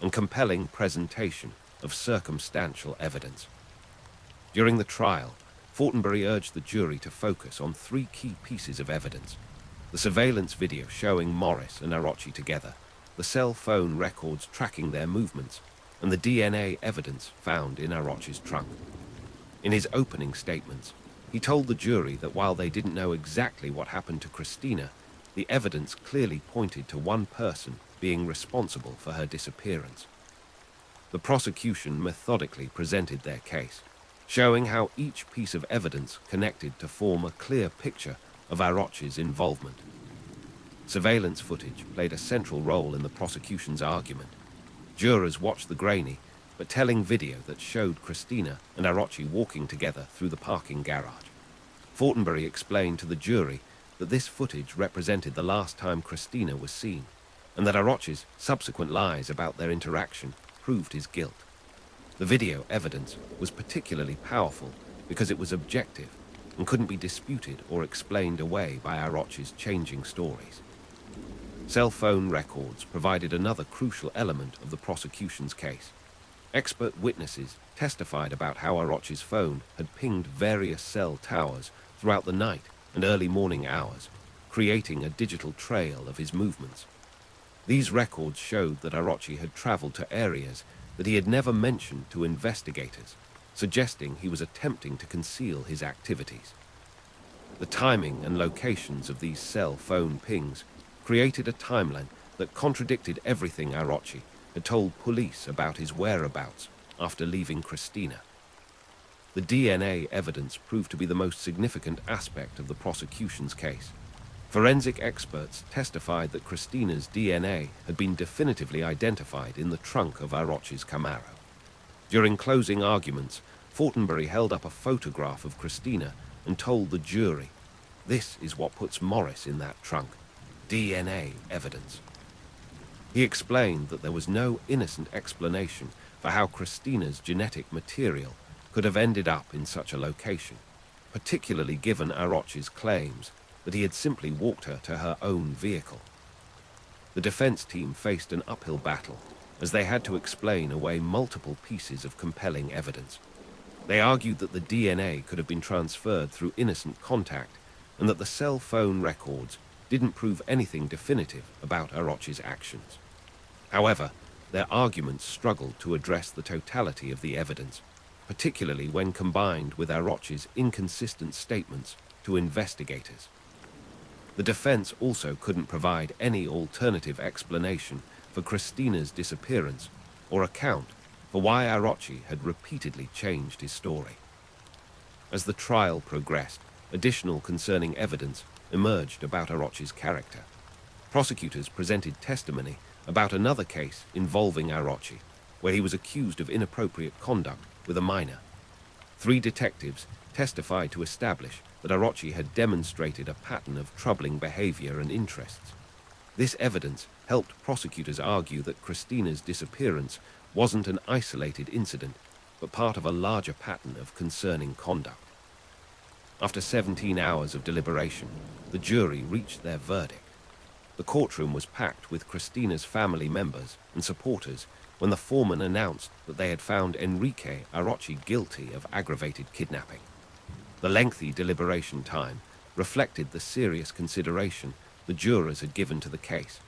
and compelling presentation of circumstantial evidence. During the trial, Fortenberry urged the jury to focus on 3 key pieces of evidence: the surveillance video showing Morris and Arochi together, the cell phone records tracking their movements, and the DNA evidence found in Arochi's trunk. In his opening statements, he told the jury that while they didn't know exactly what happened to Christina, the evidence clearly pointed to one person being responsible for her disappearance. The prosecution methodically presented their case, showing how each piece of evidence connected to form a clear picture of Arochi's involvement. Surveillance footage played a central role in the prosecution's argument. Jurors watched the grainy but telling video that showed Christina and Arochi walking together through the parking garage. Fortenberry explained to the jury that this footage represented the last time Christina was seen, and that Arochi's subsequent lies about their interaction proved his guilt. The video evidence was particularly powerful because it was objective and couldn't be disputed or explained away by Arochi's changing stories. Cell phone records provided another crucial element of the prosecution's case. Expert witnesses testified about how Arochi's phone had pinged various cell towers throughout the night and early morning hours, creating a digital trail of his movements. These records showed that Arochi had traveled to areas that he had never mentioned to investigators, suggesting he was attempting to conceal his activities. The timing and locations of these cell phone pings created a timeline that contradicted everything Arochi had told police about his whereabouts after leaving Christina. The DNA evidence proved to be the most significant aspect of the prosecution's case. Forensic experts testified that Christina's DNA had been definitively identified in the trunk of Arochi's Camaro. During closing arguments, Fortenberry held up a photograph of Christina and told the jury, "This is what puts Morris in that trunk. DNA evidence." He explained that there was no innocent explanation for how Christina's genetic material could have ended up in such a location, particularly given Arochi's claims that he had simply walked her to her own vehicle. The defense team faced an uphill battle as they had to explain away multiple pieces of compelling evidence. They argued that the DNA could have been transferred through innocent contact and that the cell phone records didn't prove anything definitive about Arochi's actions. However, their arguments struggled to address the totality of the evidence, particularly when combined with Arochi's inconsistent statements to investigators. The defense also couldn't provide any alternative explanation for Christina's disappearance or account for why Arochi had repeatedly changed his story. As the trial progressed, additional concerning evidence emerged about Arochi's character. Prosecutors presented testimony about another case involving Arochi, where he was accused of inappropriate conduct with a minor. 3 detectives testified to establish that Arochi had demonstrated a pattern of troubling behavior and interests. This evidence helped prosecutors argue that Christina's disappearance wasn't an isolated incident, but part of a larger pattern of concerning conduct. After 17 hours of deliberation, the jury reached their verdict. The courtroom was packed with Christina's family members and supporters when the foreman announced that they had found Enrique Arochi guilty of aggravated kidnapping. The lengthy deliberation time reflected the serious consideration the jurors had given to the case.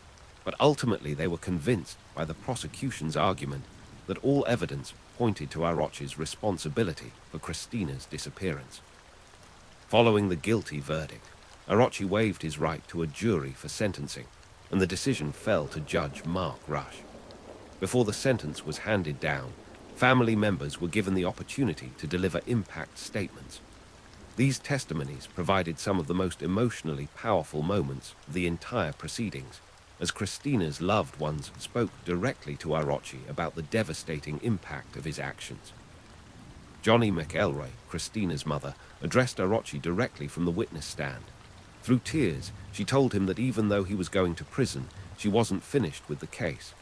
But ultimately they were convinced by the prosecution's argument that all evidence pointed to Arrochi's responsibility for Christina's disappearance. Following the guilty verdict, Arrochi waived his right to a jury for sentencing, and the decision fell to Judge Mark Rush. Before the sentence was handed down, family members were given the opportunity to deliver impact statements. These testimonies provided some of the most emotionally powerful moments of the entire proceedings, as Christina's loved ones spoke directly to Arrochi about the devastating impact of his actions. Johnny McElroy, Christina's mother, addressed Arrochi directly from the witness stand. Through tears, she told him that even though he was going to prison, she wasn't finished with the case.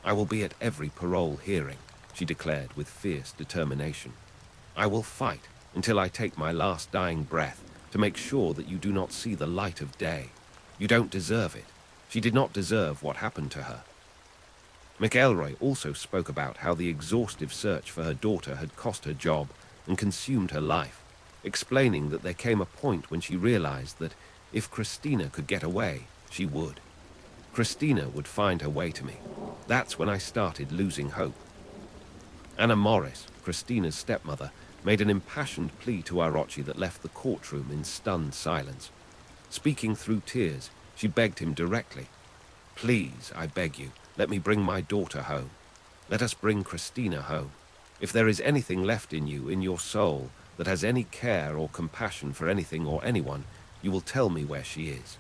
"I will be at every parole hearing," she declared with fierce determination. "I will fight until I take my last dying breath to make sure that you do not see the light of day. You don't deserve it. She did not deserve what happened to her." McElroy also spoke about how the exhaustive search for her daughter had cost her job and consumed her life, explaining that there came a point when she realized that if Christina could get away, she would. Christina would find her way to me. That's when I started losing hope. Anna Morris, Christina's stepmother, made an impassioned plea to Arrochi that left the courtroom in stunned silence. Speaking through tears, she begged him directly, "Please, I beg you, let me bring my daughter home. Let us bring Christina home. If there is anything left in you, in your soul, that has any care or compassion for anything or anyone, you will tell me where she is."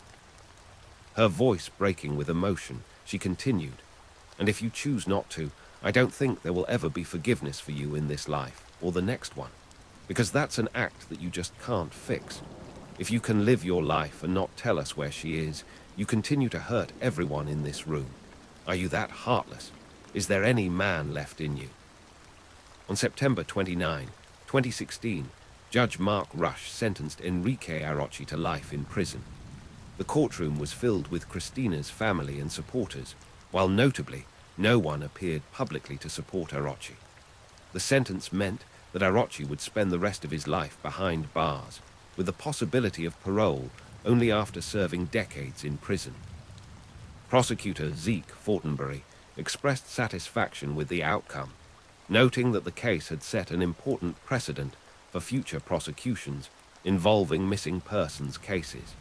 Her voice breaking with emotion, she continued, "And if you choose not to, I don't think there will ever be forgiveness for you in this life or the next one, because that's an act that you just can't fix. If you can live your life and not tell us where she is, you continue to hurt everyone in this room. Are you that heartless? Is there any man left in you?" On September 29, 2016, Judge Mark Rush sentenced Enrique Arrochi to life in prison. The courtroom was filled with Christina's family and supporters, while notably, no one appeared publicly to support Arrochi. The sentence meant that Arrochi would spend the rest of his life behind bars, with the possibility of parole only after serving decades in prison. Prosecutor Zeke Fortenberry expressed satisfaction with the outcome, noting that the case had set an important precedent for future prosecutions involving missing persons cases.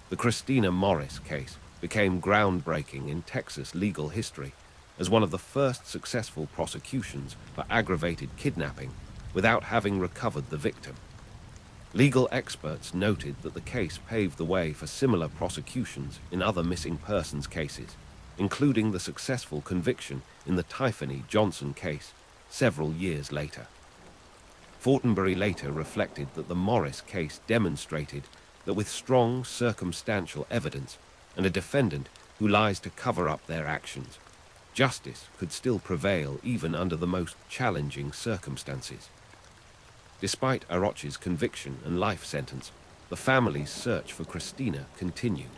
The Christina Morris case became groundbreaking in Texas legal history as one of the first successful prosecutions for aggravated kidnapping without having recovered the victim. Legal experts noted that the case paved the way for similar prosecutions in other missing persons cases, including the successful conviction in the Tiffany Johnson case several years later. Fortenberry later reflected that the Morris case demonstrated that with strong circumstantial evidence and a defendant who lies to cover up their actions, justice could still prevail even under the most challenging circumstances. Despite Arrochi's conviction and life sentence, the family's search for Christina continued.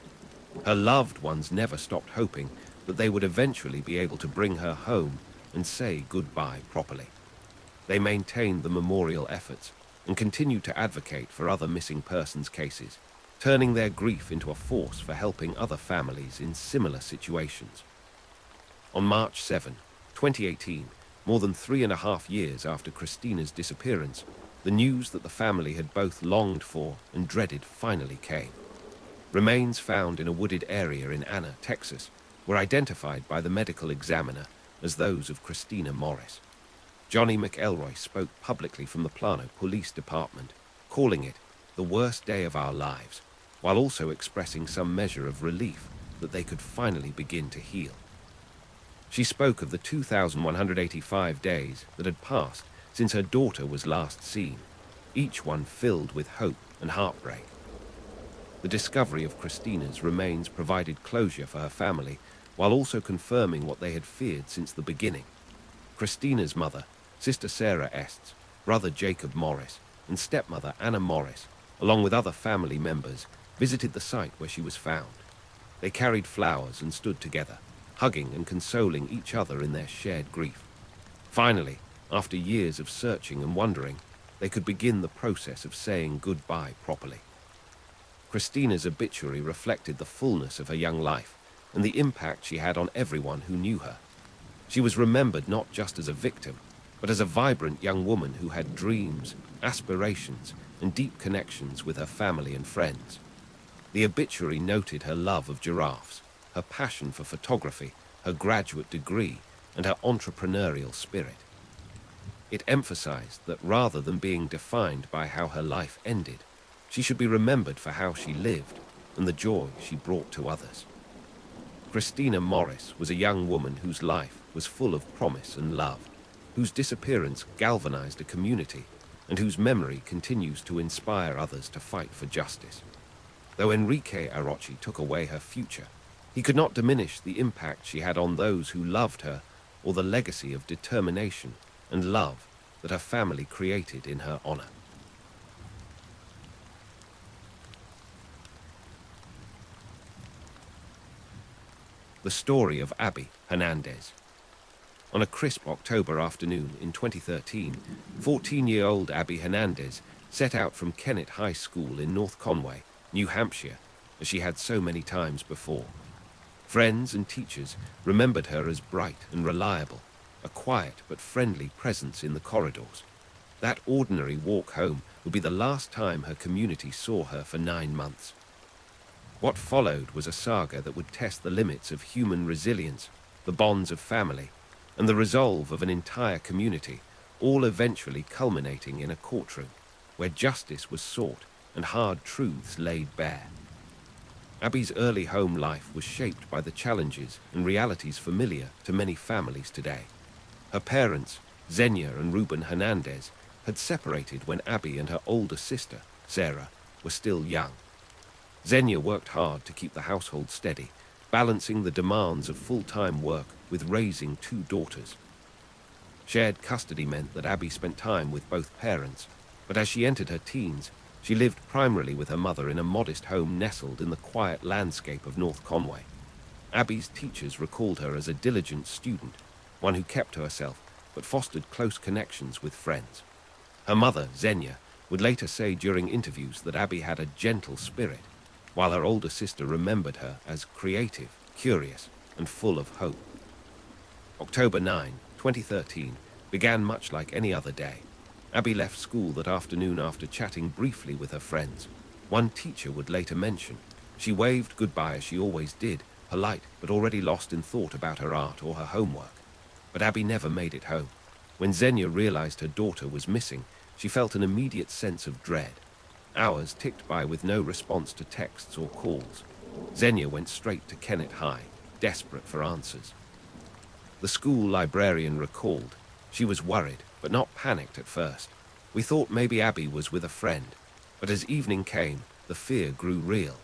Her loved ones never stopped hoping that they would eventually be able to bring her home and say goodbye properly. They maintained the memorial efforts and continued to advocate for other missing persons cases, turning their grief into a force for helping other families in similar situations. On March 7, 2018, more than 3.5 years after Christina's disappearance, the news that the family had both longed for and dreaded finally came. Remains found in a wooded area in Anna, Texas, were identified by the medical examiner as those of Christina Morris. Johnny McElroy spoke publicly from the Plano Police Department, calling it the worst day of our lives, while also expressing some measure of relief that they could finally begin to heal. She spoke of the 2,185 days that had passed since her daughter was last seen, each one filled with hope and heartbreak. The discovery of Christina's remains provided closure for her family, while also confirming what they had feared since the beginning. Christina's mother, Sister Sarah Estes, brother Jacob Morris, and stepmother Anna Morris, along with other family members, visited the site where she was found. They carried flowers and stood together, hugging and consoling each other in their shared grief. Finally, after years of searching and wondering, they could begin the process of saying goodbye properly. Christina's obituary reflected the fullness of her young life, and the impact she had on everyone who knew her. She was remembered not just as a victim, but as a vibrant young woman who had dreams, aspirations, and deep connections with her family and friends. The obituary noted her love of giraffes, her passion for photography, her graduate degree, and her entrepreneurial spirit. It emphasized that rather than being defined by how her life ended, she should be remembered for how she lived and the joy she brought to others. Christina Morris was a young woman whose life was full of promise and love, whose disappearance galvanized a community, and whose memory continues to inspire others to fight for justice. Though Enrique Arochi took away her future, he could not diminish the impact she had on those who loved her or the legacy of determination and love that her family created in her honor. The story of Abby Hernandez. On a crisp October afternoon in 2013, 14-year-old Abby Hernandez set out from Kennett High School in North Conway, New Hampshire, as she had so many times before. Friends and teachers remembered her as bright and reliable, a quiet but friendly presence in the corridors. That ordinary walk home would be the last time her community saw her for 9 months. What followed was a saga that would test the limits of human resilience, the bonds of family, and the resolve of an entire community, all eventually culminating in a courtroom where justice was sought and hard truths laid bare. Abby's early home life was shaped by the challenges and realities familiar to many families today. Her parents, Xenia and Ruben Hernandez, had separated when Abby and her older sister, Sarah, were still young. Xenia worked hard to keep the household steady, balancing the demands of full-time work with raising 2 daughters. Shared custody meant that Abby spent time with both parents, but as she entered her teens, she lived primarily with her mother in a modest home nestled in the quiet landscape of North Conway. Abby's teachers recalled her as a diligent student, one who kept to herself but fostered close connections with friends. Her mother, Xenia, would later say during interviews that Abby had a gentle spirit, while her older sister remembered her as creative, curious, and full of hope. October 9, 2013, began much like any other day. Abby left school that afternoon after chatting briefly with her friends. One teacher would later mention, she waved goodbye as she always did, polite but already lost in thought about her art or her homework. But Abby never made it home. When Xenia realized her daughter was missing, she felt an immediate sense of dread. Hours ticked by with no response to texts or calls. Xenia went straight to Kennett High, desperate for answers. The school librarian recalled, she was worried, but not panicked at first. We thought maybe Abby was with a friend, but as evening came, the fear grew real.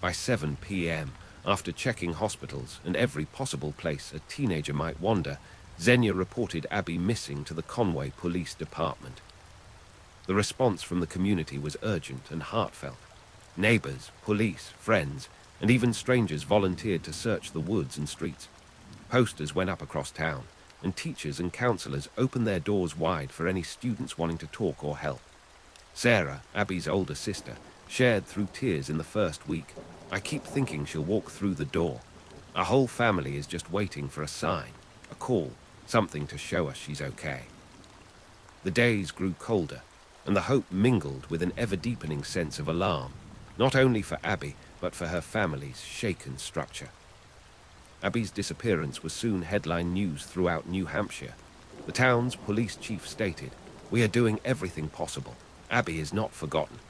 By 7 p.m., after checking hospitals and every possible place a teenager might wander, Xenia reported Abby missing to the Conway Police Department. The response from the community was urgent and heartfelt. Neighbors, police, friends, and even strangers volunteered to search the woods and streets. Posters went up across town, and teachers and counselors opened their doors wide for any students wanting to talk or help. Sarah, Abby's older sister, shared through tears in the first week, "I keep thinking she'll walk through the door. Our whole family is just waiting for a sign, a call, something to show us she's okay." The days grew colder, and the hope mingled with an ever-deepening sense of alarm, not only for Abby, but for her family's shaken structure. Abby's disappearance was soon headline news throughout New Hampshire. The town's police chief stated, "We are doing everything possible. Abby is not forgotten."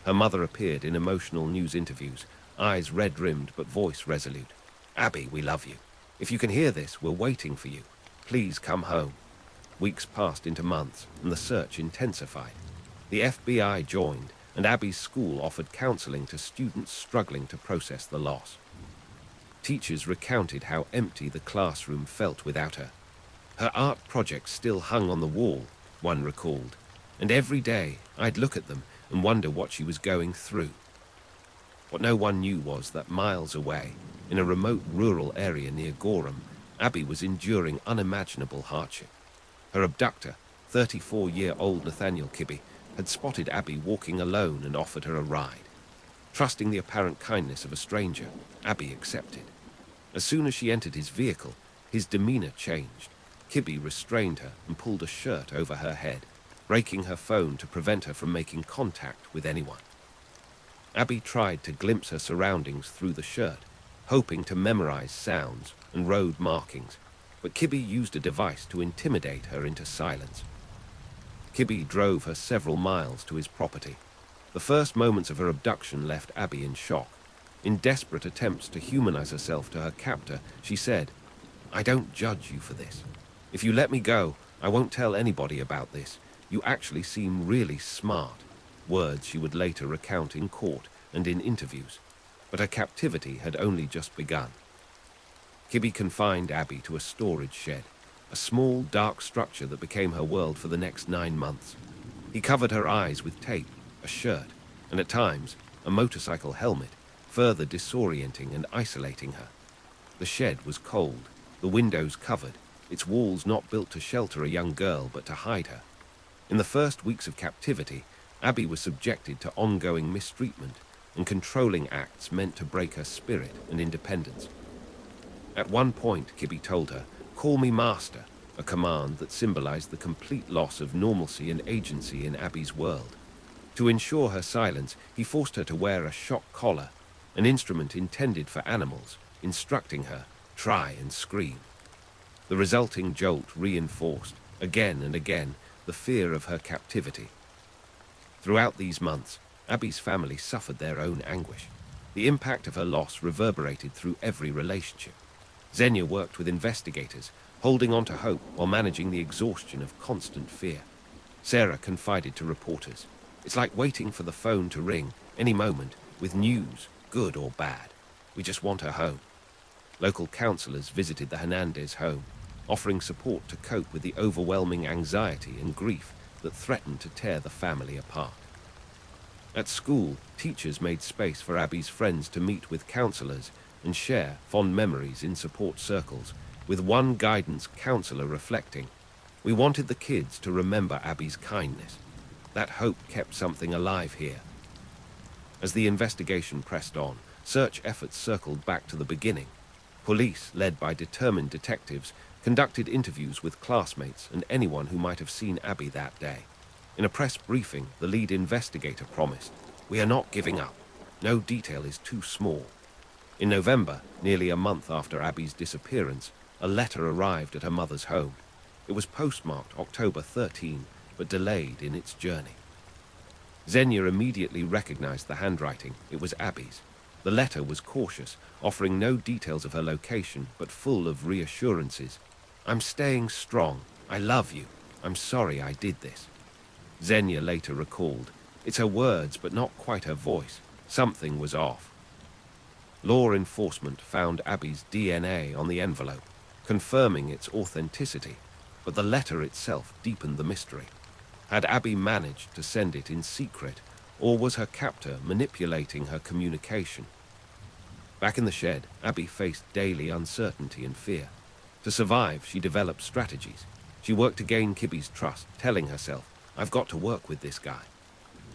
Her mother appeared in emotional news interviews, eyes red-rimmed but voice resolute. "Abby, we love you. If you can hear this, we're waiting for you. Please come home." Weeks passed into months, and the search intensified. The FBI joined, and Abby's school offered counseling to students struggling to process the loss. Teachers recounted how empty the classroom felt without her. Her art projects still hung on the wall, one recalled, and every day I'd look at them and wonder what she was going through. What no one knew was that miles away, in a remote rural area near Gorham, Abby was enduring unimaginable hardship. Her abductor, 34-year-old Nathaniel Kibbe, had spotted Abby walking alone and offered her a ride. Trusting the apparent kindness of a stranger, Abby accepted. As soon as she entered his vehicle, his demeanor changed. Kibby restrained her and pulled a shirt over her head, breaking her phone to prevent her from making contact with anyone. Abby tried to glimpse her surroundings through the shirt, hoping to memorize sounds and road markings, but Kibby used a device to intimidate her into silence. Kibby drove her several miles to his property. The first moments of her abduction left Abby in shock. In desperate attempts to humanize herself to her captor, she said, "I don't judge you for this. If you let me go, I won't tell anybody about this. You actually seem really smart," words she would later recount in court and in interviews. But her captivity had only just begun. Kibby confined Abby to a storage shed, a small, dark structure that became her world for the next 9 months. He covered her eyes with tape, a shirt, and at times, a motorcycle helmet, further disorienting and isolating her. The shed was cold, the windows covered, its walls not built to shelter a young girl but to hide her. In the first weeks of captivity, Abby was subjected to ongoing mistreatment and controlling acts meant to break her spirit and independence. At one point, Kibby told her, "Call me master," a command that symbolized the complete loss of normalcy and agency in Abby's world. To ensure her silence, he forced her to wear a shock collar, an instrument intended for animals, instructing her, "Try and scream." The resulting jolt reinforced, again and again, the fear of her captivity. Throughout these months, Abby's family suffered their own anguish. The impact of her loss reverberated through every relationship. Xenia worked with investigators, holding on to hope while managing the exhaustion of constant fear. Sarah confided to reporters, "It's like waiting for the phone to ring any moment with news, good or bad. We just want her home." Local councillors visited the Hernandez home, offering support to cope with the overwhelming anxiety and grief that threatened to tear the family apart. At school, teachers made space for Abby's friends to meet with councillors and share fond memories in support circles, with one guidance counsellor reflecting, "We wanted the kids to remember Abby's kindness. That hope kept something alive here." As the investigation pressed on, search efforts circled back to the beginning. Police, led by determined detectives, conducted interviews with classmates and anyone who might have seen Abby that day. In a press briefing, the lead investigator promised, "We are not giving up. No detail is too small." In November, nearly a month after Abby's disappearance, a letter arrived at her mother's home. It was postmarked October 13, but delayed in its journey. Xenia immediately recognized the handwriting. It was Abby's. The letter was cautious, offering no details of her location, but full of reassurances. "I'm staying strong. I love you. I'm sorry I did this." Xenia later recalled, "It's her words, but not quite her voice. Something was off." Law enforcement found Abby's DNA on the envelope, confirming its authenticity, but the letter itself deepened the mystery. Had Abby managed to send it in secret, or was her captor manipulating her communication? Back in the shed, Abby faced daily uncertainty and fear. To survive, she developed strategies. She worked to gain Kibby's trust, telling herself, "I've got to work with this guy."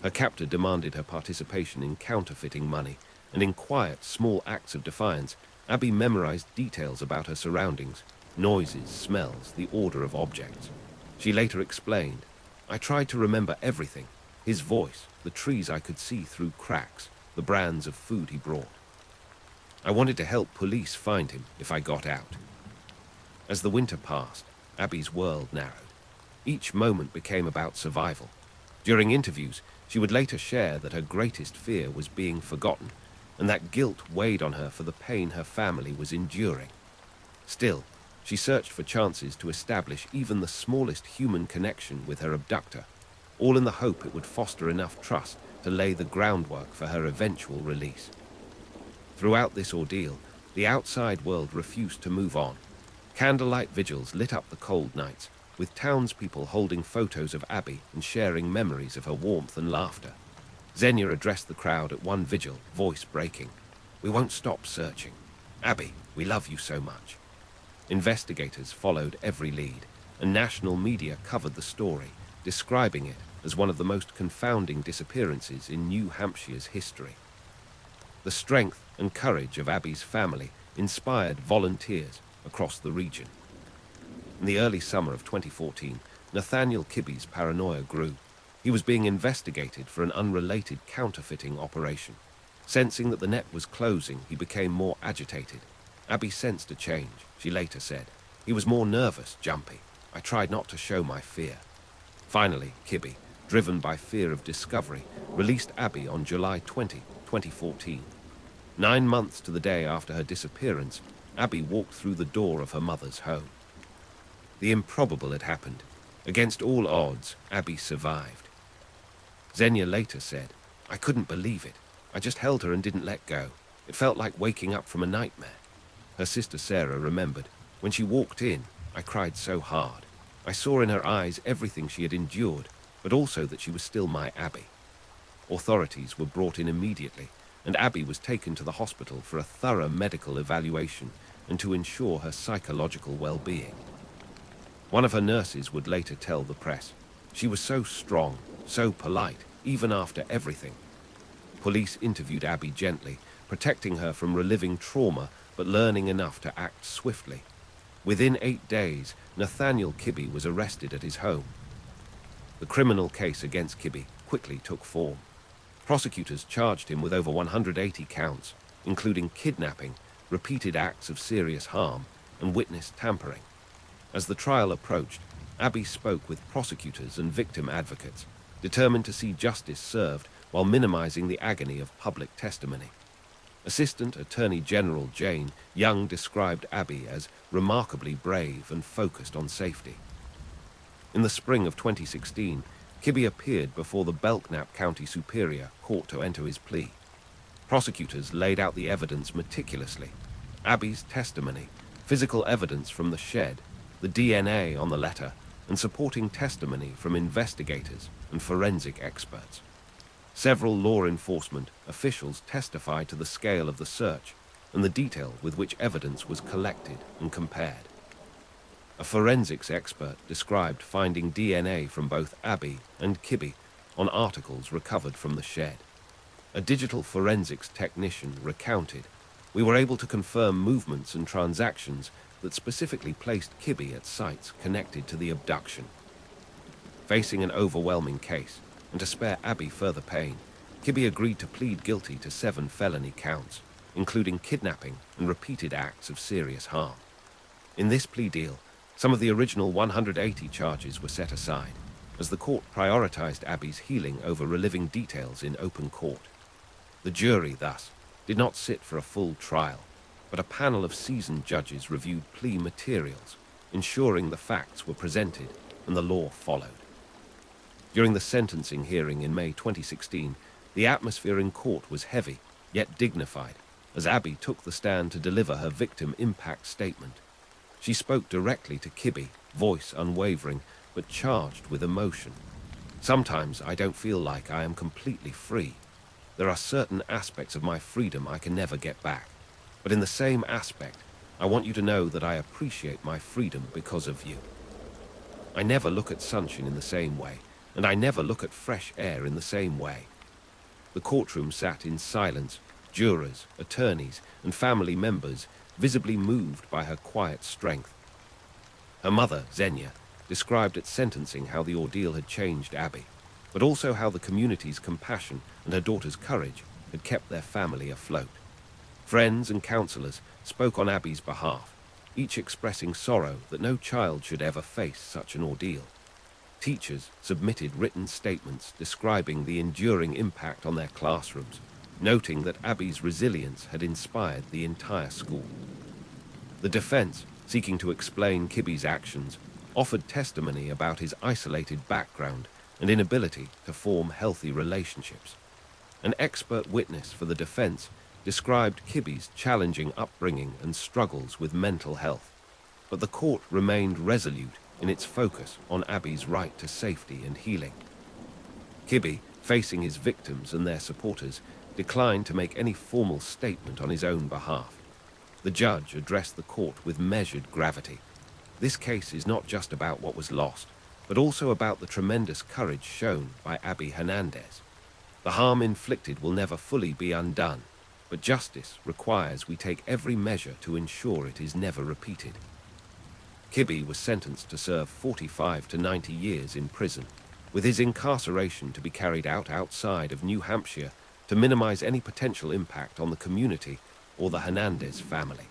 Her captor demanded her participation in counterfeiting money, and in quiet, small acts of defiance, Abby memorized details about her surroundings, noises, smells, the order of objects. She later explained, "I tried to remember everything, his voice, the trees I could see through cracks, the brands of food he brought. I wanted to help police find him if I got out." As the winter passed, Abby's world narrowed. Each moment became about survival. During interviews, she would later share that her greatest fear was being forgotten, and that guilt weighed on her for the pain her family was enduring. Still, she searched for chances to establish even the smallest human connection with her abductor, all in the hope it would foster enough trust to lay the groundwork for her eventual release. Throughout this ordeal, the outside world refused to move on. Candlelight vigils lit up the cold nights, with townspeople holding photos of Abby and sharing memories of her warmth and laughter. Xenia addressed the crowd at one vigil, voice breaking, "We won't stop searching. Abby, we love you so much." Investigators followed every lead, and national media covered the story, describing it as one of the most confounding disappearances in New Hampshire's history. The strength and courage of Abby's family inspired volunteers across the region. In the early summer of 2014, Nathaniel Kibbe's paranoia grew. He was being investigated for an unrelated counterfeiting operation. Sensing that the net was closing, he became more agitated. Abby sensed a change, she later said. He was more nervous, jumpy. I tried not to show my fear. Finally, Kibbe, driven by fear of discovery, released Abby on July 20, 2014. 9 months to the day after her disappearance, Abby walked through the door of her mother's home. The improbable had happened. Against all odds, Abby survived. Xenia later said, "I couldn't believe it. I just held her and didn't let go. It felt like waking up from a nightmare." Her sister Sarah remembered, "When she walked in, I cried so hard. I saw in her eyes everything she had endured, but also that she was still my Abby." Authorities were brought in immediately, and Abby was taken to the hospital for a thorough medical evaluation and to ensure her psychological well-being. One of her nurses would later tell the press, "She was so strong, so polite, even after everything." Police interviewed Abby gently, protecting her from reliving trauma but learning enough to act swiftly. Within 8 days, Nathaniel Kibbe was arrested at his home. The criminal case against Kibbe quickly took form. Prosecutors charged him with over 180 counts, including kidnapping, repeated acts of serious harm, and witness tampering. As the trial approached, Abby spoke with prosecutors and victim advocates, determined to see justice served while minimizing the agony of public testimony. Assistant Attorney General Jane Young described Abby as remarkably brave and focused on safety. In the spring of 2016, Kibbe appeared before the Belknap County Superior Court to enter his plea. Prosecutors laid out the evidence meticulously: Abby's testimony, physical evidence from the shed, the DNA on the letter, and supporting testimony from investigators and forensic experts. Several law enforcement officials testified to the scale of the search and the detail with which evidence was collected and compared. A forensics expert described finding DNA from both Abby and Kibbe on articles recovered from the shed. A digital forensics technician recounted, "We were able to confirm movements and transactions that specifically placed Kibbe at sites connected to the abduction." Facing an overwhelming case, and to spare Abby further pain, Kibbe agreed to plead guilty to 7 felony counts, including kidnapping and repeated acts of serious harm. In this plea deal, some of the original 180 charges were set aside, as the court prioritized Abby's healing over reliving details in open court. The jury, thus, did not sit for a full trial, but a panel of seasoned judges reviewed plea materials, ensuring the facts were presented and the law followed. During the sentencing hearing in May 2016, the atmosphere in court was heavy, yet dignified, as Abby took the stand to deliver her victim impact statement. She spoke directly to Kibbe, voice unwavering, but charged with emotion. "Sometimes I don't feel like I am completely free. There are certain aspects of my freedom I can never get back. But in the same aspect, I want you to know that I appreciate my freedom because of you. I never look at sunshine in the same way, and I never look at fresh air in the same way." The courtroom sat in silence, jurors, attorneys, and family members visibly moved by her quiet strength. Her mother, Xenia, described at sentencing how the ordeal had changed Abby, but also how the community's compassion and her daughter's courage had kept their family afloat. Friends and counselors spoke on Abby's behalf, each expressing sorrow that no child should ever face such an ordeal. Teachers submitted written statements describing the enduring impact on their classrooms, noting that Abby's resilience had inspired the entire school. The defense, seeking to explain Kibbe's actions, offered testimony about his isolated background and inability to form healthy relationships. An expert witness for the defense described Kibbe's challenging upbringing and struggles with mental health, but the court remained resolute in its focus on Abby's right to safety and healing. Kibbe, facing his victims and their supporters, declined to make any formal statement on his own behalf. The judge addressed the court with measured gravity. "This case is not just about what was lost, but also about the tremendous courage shown by Abby Hernandez. The harm inflicted will never fully be undone, but justice requires we take every measure to ensure it is never repeated. Kibbe was sentenced to serve 45 to 90 years in prison, with his incarceration to be carried out outside of New Hampshire to minimize any potential impact on the community or the Hernandez family.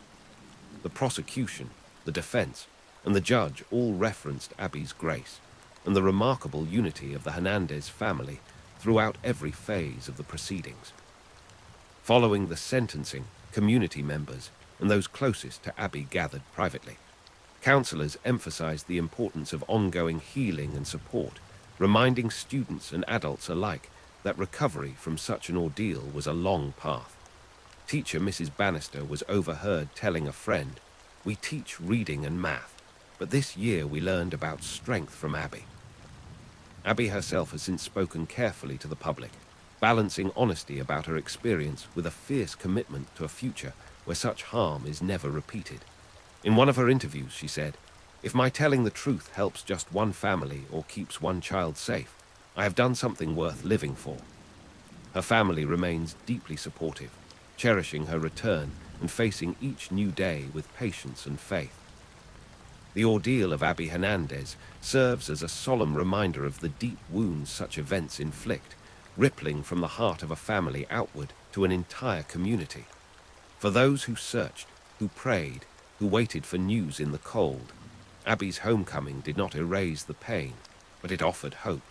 The prosecution, the defense, and the judge all referenced Abby's grace and the remarkable unity of the Hernandez family throughout every phase of the proceedings. Following the sentencing, community members and those closest to Abby gathered privately. Counselors emphasized the importance of ongoing healing and support, reminding students and adults alike that recovery from such an ordeal was a long path. Teacher Mrs. Bannister was overheard telling a friend, "We teach reading and math, but this year we learned about strength from Abby." Abby herself has since spoken carefully to the public, balancing honesty about her experience with a fierce commitment to a future where such harm is never repeated. In one of her interviews, she said, "If my telling the truth helps just one family or keeps one child safe, I have done something worth living for." Her family remains deeply supportive, cherishing her return and facing each new day with patience and faith. The ordeal of Abby Hernandez serves as a solemn reminder of the deep wounds such events inflict, rippling from the heart of a family outward to an entire community. For those who searched, who prayed, who waited for news in the cold, Abby's homecoming did not erase the pain, but it offered hope.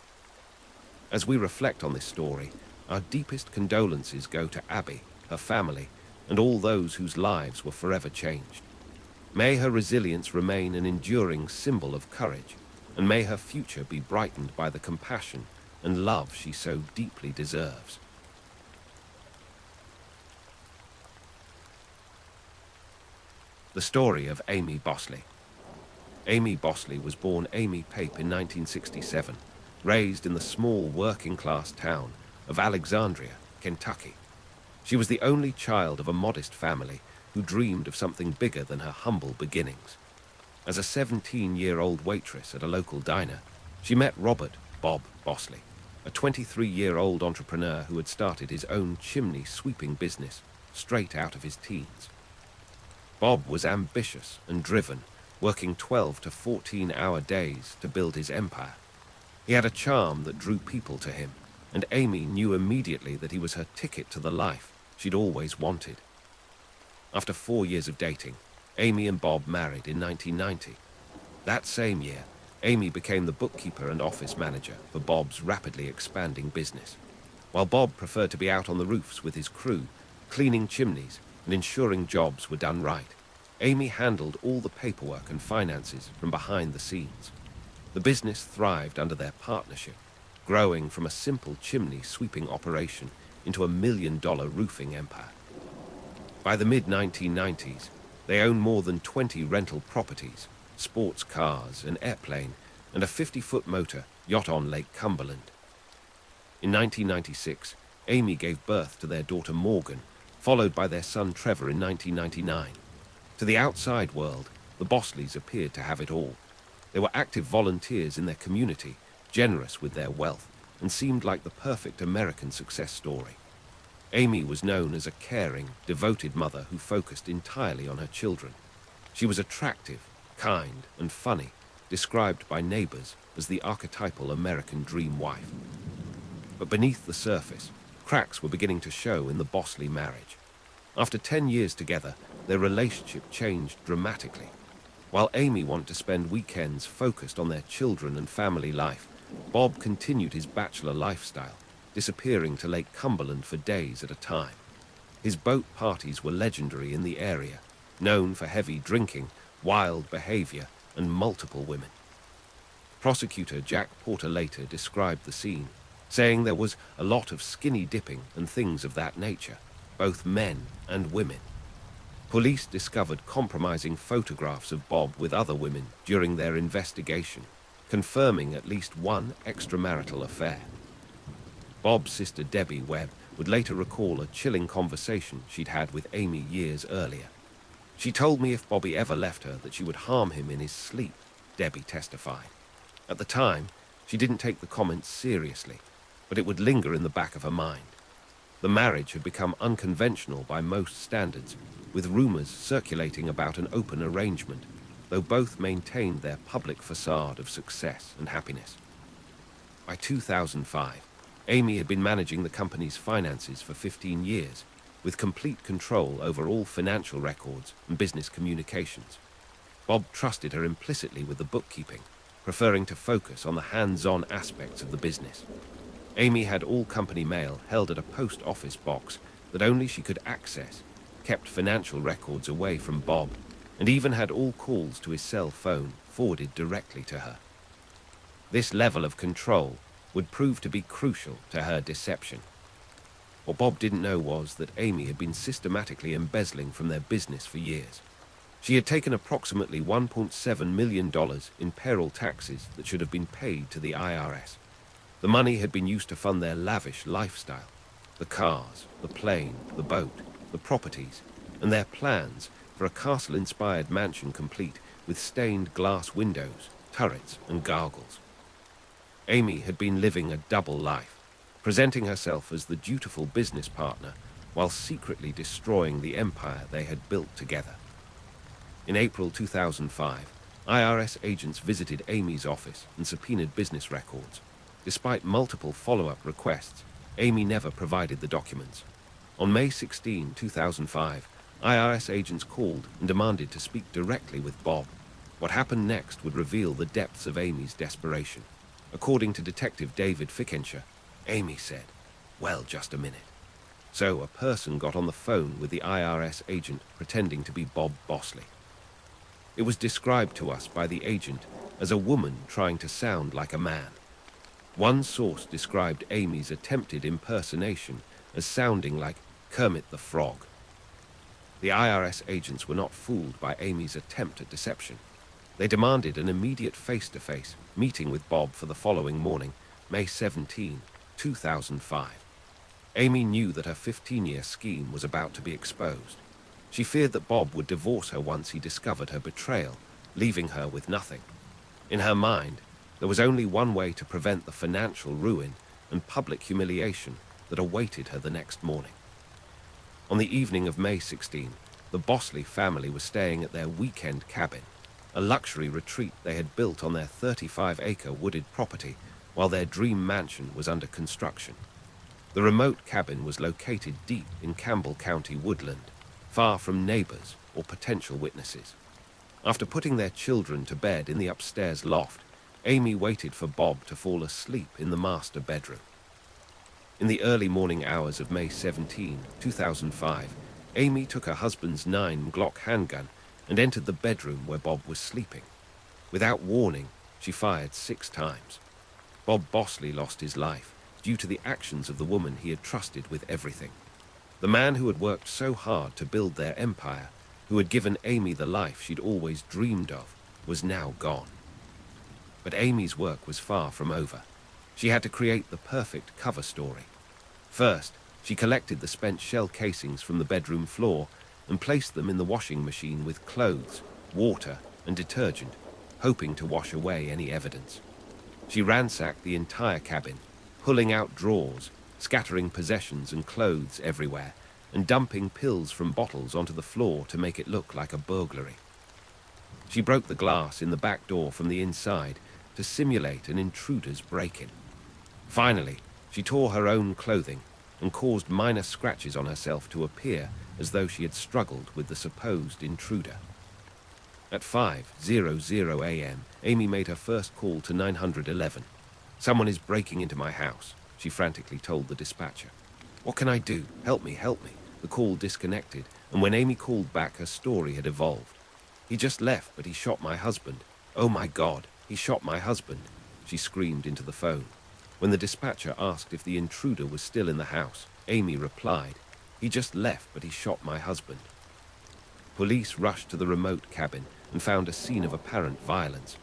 As we reflect on this story, our deepest condolences go to Abby, her family, and all those whose lives were forever changed. May her resilience remain an enduring symbol of courage, and may her future be brightened by the compassion and love she so deeply deserves. The story of Amy Bosley. Amy Bosley was born Amy Pape in 1967, raised in the small working-class town of Alexandria, Kentucky. She was the only child of a modest family who dreamed of something bigger than her humble beginnings. As a 17-year-old waitress at a local diner, she met Robert "Bob" Bosley, a 23-year-old entrepreneur who had started his own chimney-sweeping business straight out of his teens. Bob was ambitious and driven, working 12 to 14-hour days to build his empire. He had a charm that drew people to him, and Amy knew immediately that he was her ticket to the life she'd always wanted. After 4 years of dating, Amy and Bob married in 1990. That same year, Amy became the bookkeeper and office manager for Bob's rapidly expanding business. While Bob preferred to be out on the roofs with his crew, cleaning chimneys and ensuring jobs were done right, Amy handled all the paperwork and finances from behind the scenes. The business thrived under their partnership, growing from a simple chimney sweeping operation into a $1 million roofing empire. By the mid-1990s, they owned more than 20 rental properties, sports cars, an airplane, and a 50-foot motor yacht on Lake Cumberland. In 1996, Amy gave birth to their daughter Morgan, followed by their son Trevor in 1999. To the outside world, the Bosleys appeared to have it all. They were active volunteers in their community, generous with their wealth, and seemed like the perfect American success story. Amy was known as a caring, devoted mother who focused entirely on her children. She was attractive, kind, and funny, described by neighbors as the archetypal American dream wife. But beneath the surface, cracks were beginning to show in the Bosley marriage. After 10 years together, their relationship changed dramatically. While Amy wanted to spend weekends focused on their children and family life, Bob continued his bachelor lifestyle, disappearing to Lake Cumberland for days at a time. His boat parties were legendary in the area, known for heavy drinking, wild behavior, and multiple women. Prosecutor Jack Porter later described the scene, saying there was a lot of skinny dipping and things of that nature, both men and women. Police discovered compromising photographs of Bob with other women during their investigation, confirming at least one extramarital affair. Bob's sister Debbie Webb would later recall a chilling conversation she'd had with Amy years earlier. "She told me if Bobby ever left her that she would harm him in his sleep," Debbie testified. At the time, she didn't take the comments seriously, but it would linger in the back of her mind. The marriage had become unconventional by most standards, with rumors circulating about an open arrangement, though both maintained their public facade of success and happiness. By 2005, Amy had been managing the company's finances for 15 years, with complete control over all financial records and business communications. Bob trusted her implicitly with the bookkeeping, preferring to focus on the hands-on aspects of the business. Amy had all company mail held at a post office box that only she could access, kept financial records away from Bob, and even had all calls to his cell phone forwarded directly to her. This level of control would prove to be crucial to her deception. What Bob didn't know was that Amy had been systematically embezzling from their business for years. She had taken approximately $1.7 million in payroll taxes that should have been paid to the IRS. The money had been used to fund their lavish lifestyle, the cars, the plane, the boat, the properties, and their plans for a castle-inspired mansion complete with stained glass windows, turrets, and gargoyles. Amy had been living a double life, presenting herself as the dutiful business partner while secretly destroying the empire they had built together. In April 2005, IRS agents visited Amy's office and subpoenaed business records. Despite multiple follow-up requests, Amy never provided the documents. On May 16, 2005, IRS agents called and demanded to speak directly with Bob. What happened next would reveal the depths of Amy's desperation. According to Detective David Fickenshire, Amy said, "Well, just a minute." So a person got on the phone with the IRS agent pretending to be Bob Bosley. It was described to us by the agent as a woman trying to sound like a man. One source described Amy's attempted impersonation as sounding like Kermit the Frog. The IRS agents were not fooled by Amy's attempt at deception. They demanded an immediate face-to-face meeting with Bob for the following morning, May 17, 2005. Amy knew that her 15-year scheme was about to be exposed. She feared that Bob would divorce her once he discovered her betrayal, leaving her with nothing. In her mind, there was only one way to prevent the financial ruin and public humiliation that awaited her the next morning. On the evening of May 16, the Bosley family was staying at their weekend cabin, a luxury retreat they had built on their 35-acre wooded property while their dream mansion was under construction. The remote cabin was located deep in Campbell County woodland, far from neighbors or potential witnesses. After putting their children to bed in the upstairs loft, Amy waited for Bob to fall asleep in the master bedroom. In the early morning hours of May 17, 2005, Amy took her husband's 9 Glock handgun and entered the bedroom where Bob was sleeping. Without warning, she fired 6 times. Bob Bosley lost his life due to the actions of the woman he had trusted with everything. The man who had worked so hard to build their empire, who had given Amy the life she'd always dreamed of, was now gone. But Amy's work was far from over. She had to create the perfect cover story. First, she collected the spent shell casings from the bedroom floor and placed them in the washing machine with clothes, water, and detergent, hoping to wash away any evidence. She ransacked the entire cabin, pulling out drawers, scattering possessions and clothes everywhere, and dumping pills from bottles onto the floor to make it look like a burglary. She broke the glass in the back door from the inside to simulate an intruder's break-in. Finally, she tore her own clothing and caused minor scratches on herself to appear as though she had struggled with the supposed intruder. At 5:00 a.m., Amy made her first call to 911. "Someone is breaking into my house," she frantically told the dispatcher. "What can I do? Help me, help me." The call disconnected, and when Amy called back, her story had evolved. "He just left, but he shot my husband. Oh my God, he shot my husband," she screamed into the phone. When the dispatcher asked if the intruder was still in the house, Amy replied, "He just left, but he shot my husband." Police rushed to the remote cabin and found a scene of apparent violence.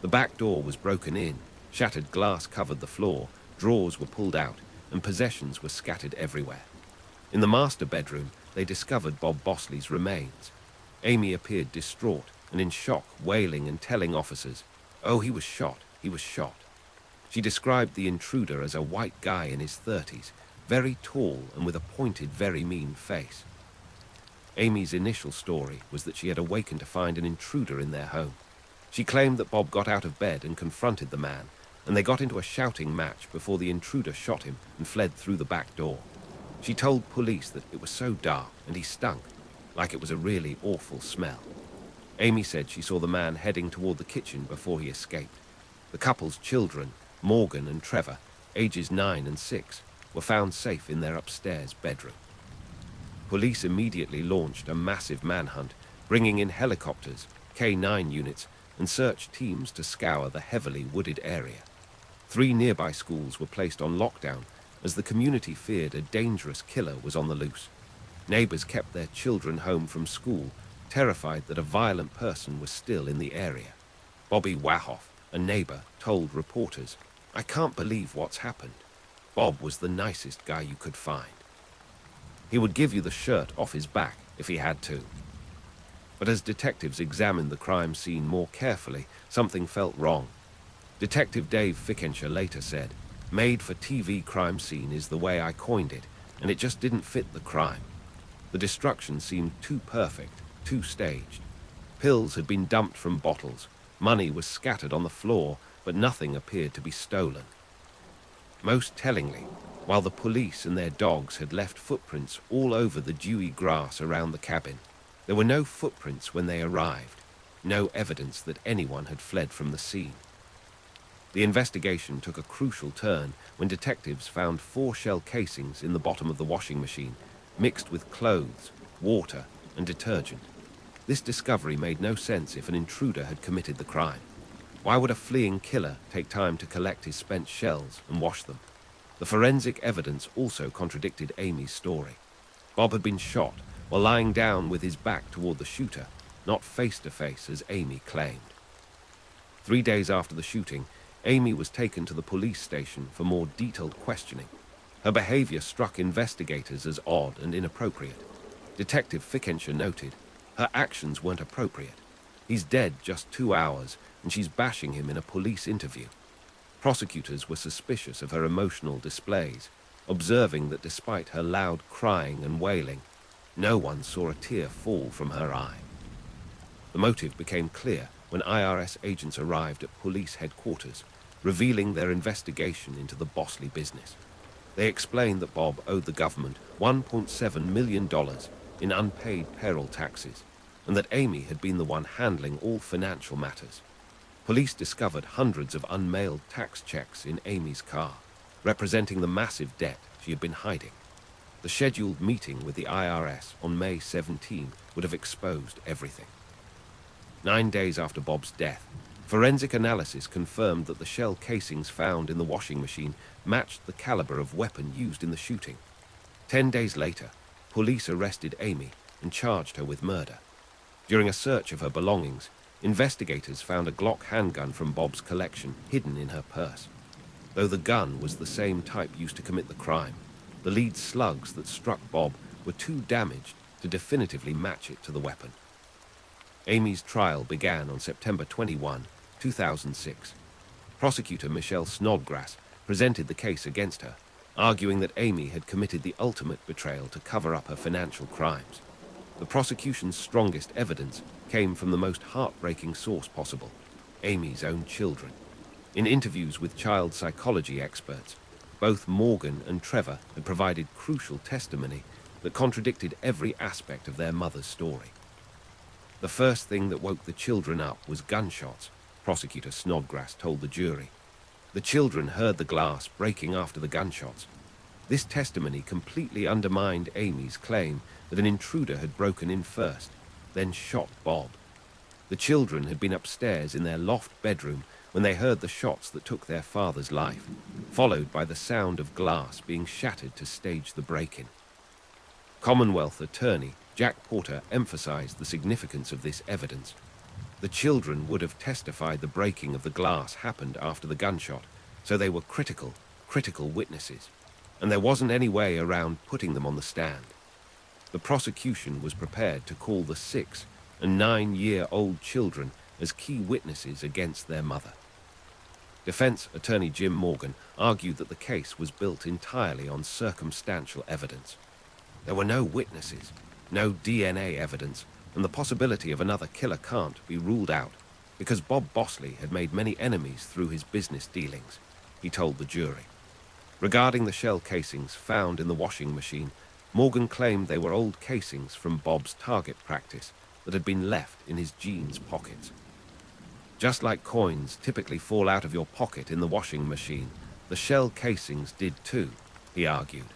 The back door was broken in, shattered glass covered the floor, drawers were pulled out, and possessions were scattered everywhere. In the master bedroom, they discovered Bob Bosley's remains. Amy appeared distraught and in shock, wailing and telling officers, "Oh, he was shot, he was shot." She described the intruder as a white guy in his 30s, very tall and with a pointed, very mean face. Amy's initial story was that she had awakened to find an intruder in their home. She claimed that Bob got out of bed and confronted the man, and they got into a shouting match before the intruder shot him and fled through the back door. She told police that it was so dark and he stunk, like it was a really awful smell. Amy said she saw the man heading toward the kitchen before he escaped. The couple's children, Morgan and Trevor, ages 9 and 6, were found safe in their upstairs bedroom. Police immediately launched a massive manhunt, bringing in helicopters, K9 units, and search teams to scour the heavily wooded area. 3 nearby schools were placed on lockdown as the community feared a dangerous killer was on the loose. Neighbors kept their children home from school, terrified that a violent person was still in the area. Bobby Wahoff, a neighbor, told reporters, "I can't believe what's happened. Bob was the nicest guy you could find. He would give you the shirt off his back if he had to." But as detectives examined the crime scene more carefully, something felt wrong. Detective Dave Fickenshaw later said, "Made-for-TV crime scene is the way I coined it, and it just didn't fit the crime. The destruction seemed too perfect, too staged. Pills had been dumped from bottles, money was scattered on the floor, but nothing appeared to be stolen." Most tellingly, while the police and their dogs had left footprints all over the dewy grass around the cabin, there were no footprints when they arrived, no evidence that anyone had fled from the scene. The investigation took a crucial turn when detectives found 4 shell casings in the bottom of the washing machine, mixed with clothes, water, and detergent. This discovery made no sense if an intruder had committed the crime. Why would a fleeing killer take time to collect his spent shells and wash them? The forensic evidence also contradicted Amy's story. Bob had been shot while lying down with his back toward the shooter, not face-to-face as Amy claimed. 3 days after the shooting, Amy was taken to the police station for more detailed questioning. Her behavior struck investigators as odd and inappropriate. Detective Fickenshaw noted, "Her actions weren't appropriate. He's dead just 2 hours, and she's bashing him in a police interview." Prosecutors were suspicious of her emotional displays, observing that despite her loud crying and wailing, no one saw a tear fall from her eye. The motive became clear when IRS agents arrived at police headquarters, revealing their investigation into the Bosley business. They explained that Bob owed the government $1.7 million in unpaid payroll taxes, and that Amy had been the one handling all financial matters. Police discovered hundreds of unmailed tax checks in Amy's car, representing the massive debt she had been hiding. The scheduled meeting with the IRS on May 17 would have exposed everything. 9 days after Bob's death, forensic analysis confirmed that the shell casings found in the washing machine matched the caliber of weapon used in the shooting. 10 days later, police arrested Amy and charged her with murder. During a search of her belongings, investigators found a Glock handgun from Bob's collection hidden in her purse. Though the gun was the same type used to commit the crime, the lead slugs that struck Bob were too damaged to definitively match it to the weapon. Amy's trial began on September 21, 2006. Prosecutor Michelle Snodgrass presented the case against her, arguing that Amy had committed the ultimate betrayal to cover up her financial crimes. The prosecution's strongest evidence came from the most heartbreaking source possible, Amy's own children. In interviews with child psychology experts, both Morgan and Trevor had provided crucial testimony that contradicted every aspect of their mother's story. The first thing that woke the children up was gunshots, Prosecutor Snodgrass told the jury. The children heard the glass breaking after the gunshots. This testimony completely undermined Amy's claim that an intruder had broken in first, then shot Bob. The children had been upstairs in their loft bedroom when they heard the shots that took their father's life, followed by the sound of glass being shattered to stage the break-in. Commonwealth attorney Jack Porter emphasized the significance of this evidence. The children would have testified the breaking of the glass happened after the gunshot, so they were critical witnesses, and there wasn't any way around putting them on the stand. The prosecution was prepared to call the 6- and 9-year-old children as key witnesses against their mother. Defense attorney Jim Morgan argued that the case was built entirely on circumstantial evidence. There were no witnesses, no DNA evidence, and the possibility of another killer can't be ruled out because Bob Bosley had made many enemies through his business dealings, he told the jury. Regarding the shell casings found in the washing machine, Morgan claimed they were old casings from Bob's target practice that had been left in his jeans pockets. Just like coins typically fall out of your pocket in the washing machine, the shell casings did too, he argued.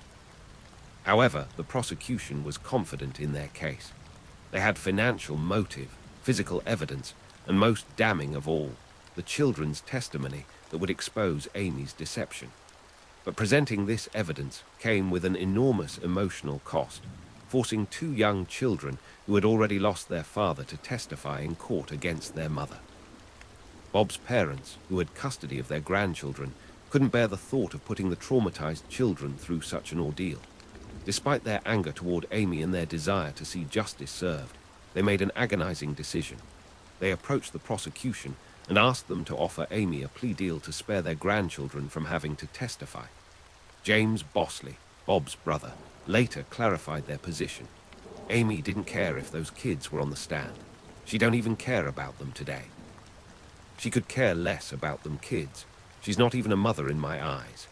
However, the prosecution was confident in their case. They had financial motive, physical evidence, and most damning of all, the children's testimony that would expose Amy's deception. But presenting this evidence came with an enormous emotional cost, forcing two young children who had already lost their father to testify in court against their mother. Bob's parents, who had custody of their grandchildren, couldn't bear the thought of putting the traumatized children through such an ordeal. Despite their anger toward Amy and their desire to see justice served, they made an agonizing decision. They approached the prosecution and asked them to offer Amy a plea deal to spare their grandchildren from having to testify. James Bosley, Bob's brother, later clarified their position. Amy didn't care if those kids were on the stand. She don't even care about them today. She could care less about them kids. She's not even a mother in my eyes.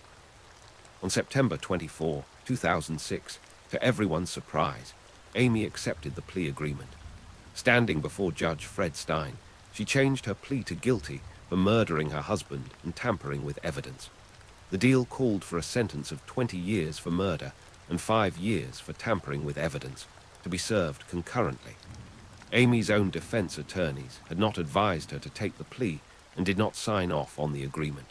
On September 24, 2006, to everyone's surprise, Amy accepted the plea agreement. Standing before Judge Fred Stein, she changed her plea to guilty for murdering her husband and tampering with evidence. The deal called for a sentence of 20 years for murder and 5 years for tampering with evidence, to be served concurrently. Amy's own defense attorneys had not advised her to take the plea and did not sign off on the agreement.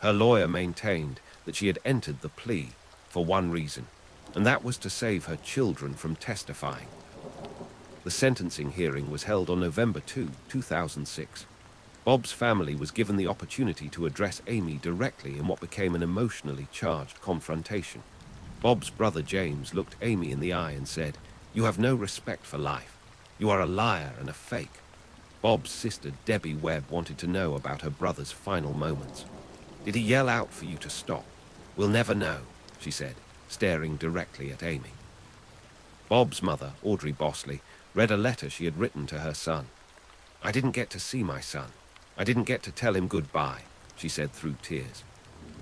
Her lawyer maintained that she had entered the plea for one reason, and that was to save her children from testifying. The sentencing hearing was held on November 2, 2006. Bob's family was given the opportunity to address Amy directly in what became an emotionally charged confrontation. Bob's brother James looked Amy in the eye and said, "You have no respect for life. You are a liar and a fake." Bob's sister Debbie Webb wanted to know about her brother's final moments. "Did he yell out for you to stop?" "We'll never know," she said, staring directly at Amy. Bob's mother, Audrey Bosley, read a letter she had written to her son. "I didn't get to see my son. I didn't get to tell him goodbye," she said through tears.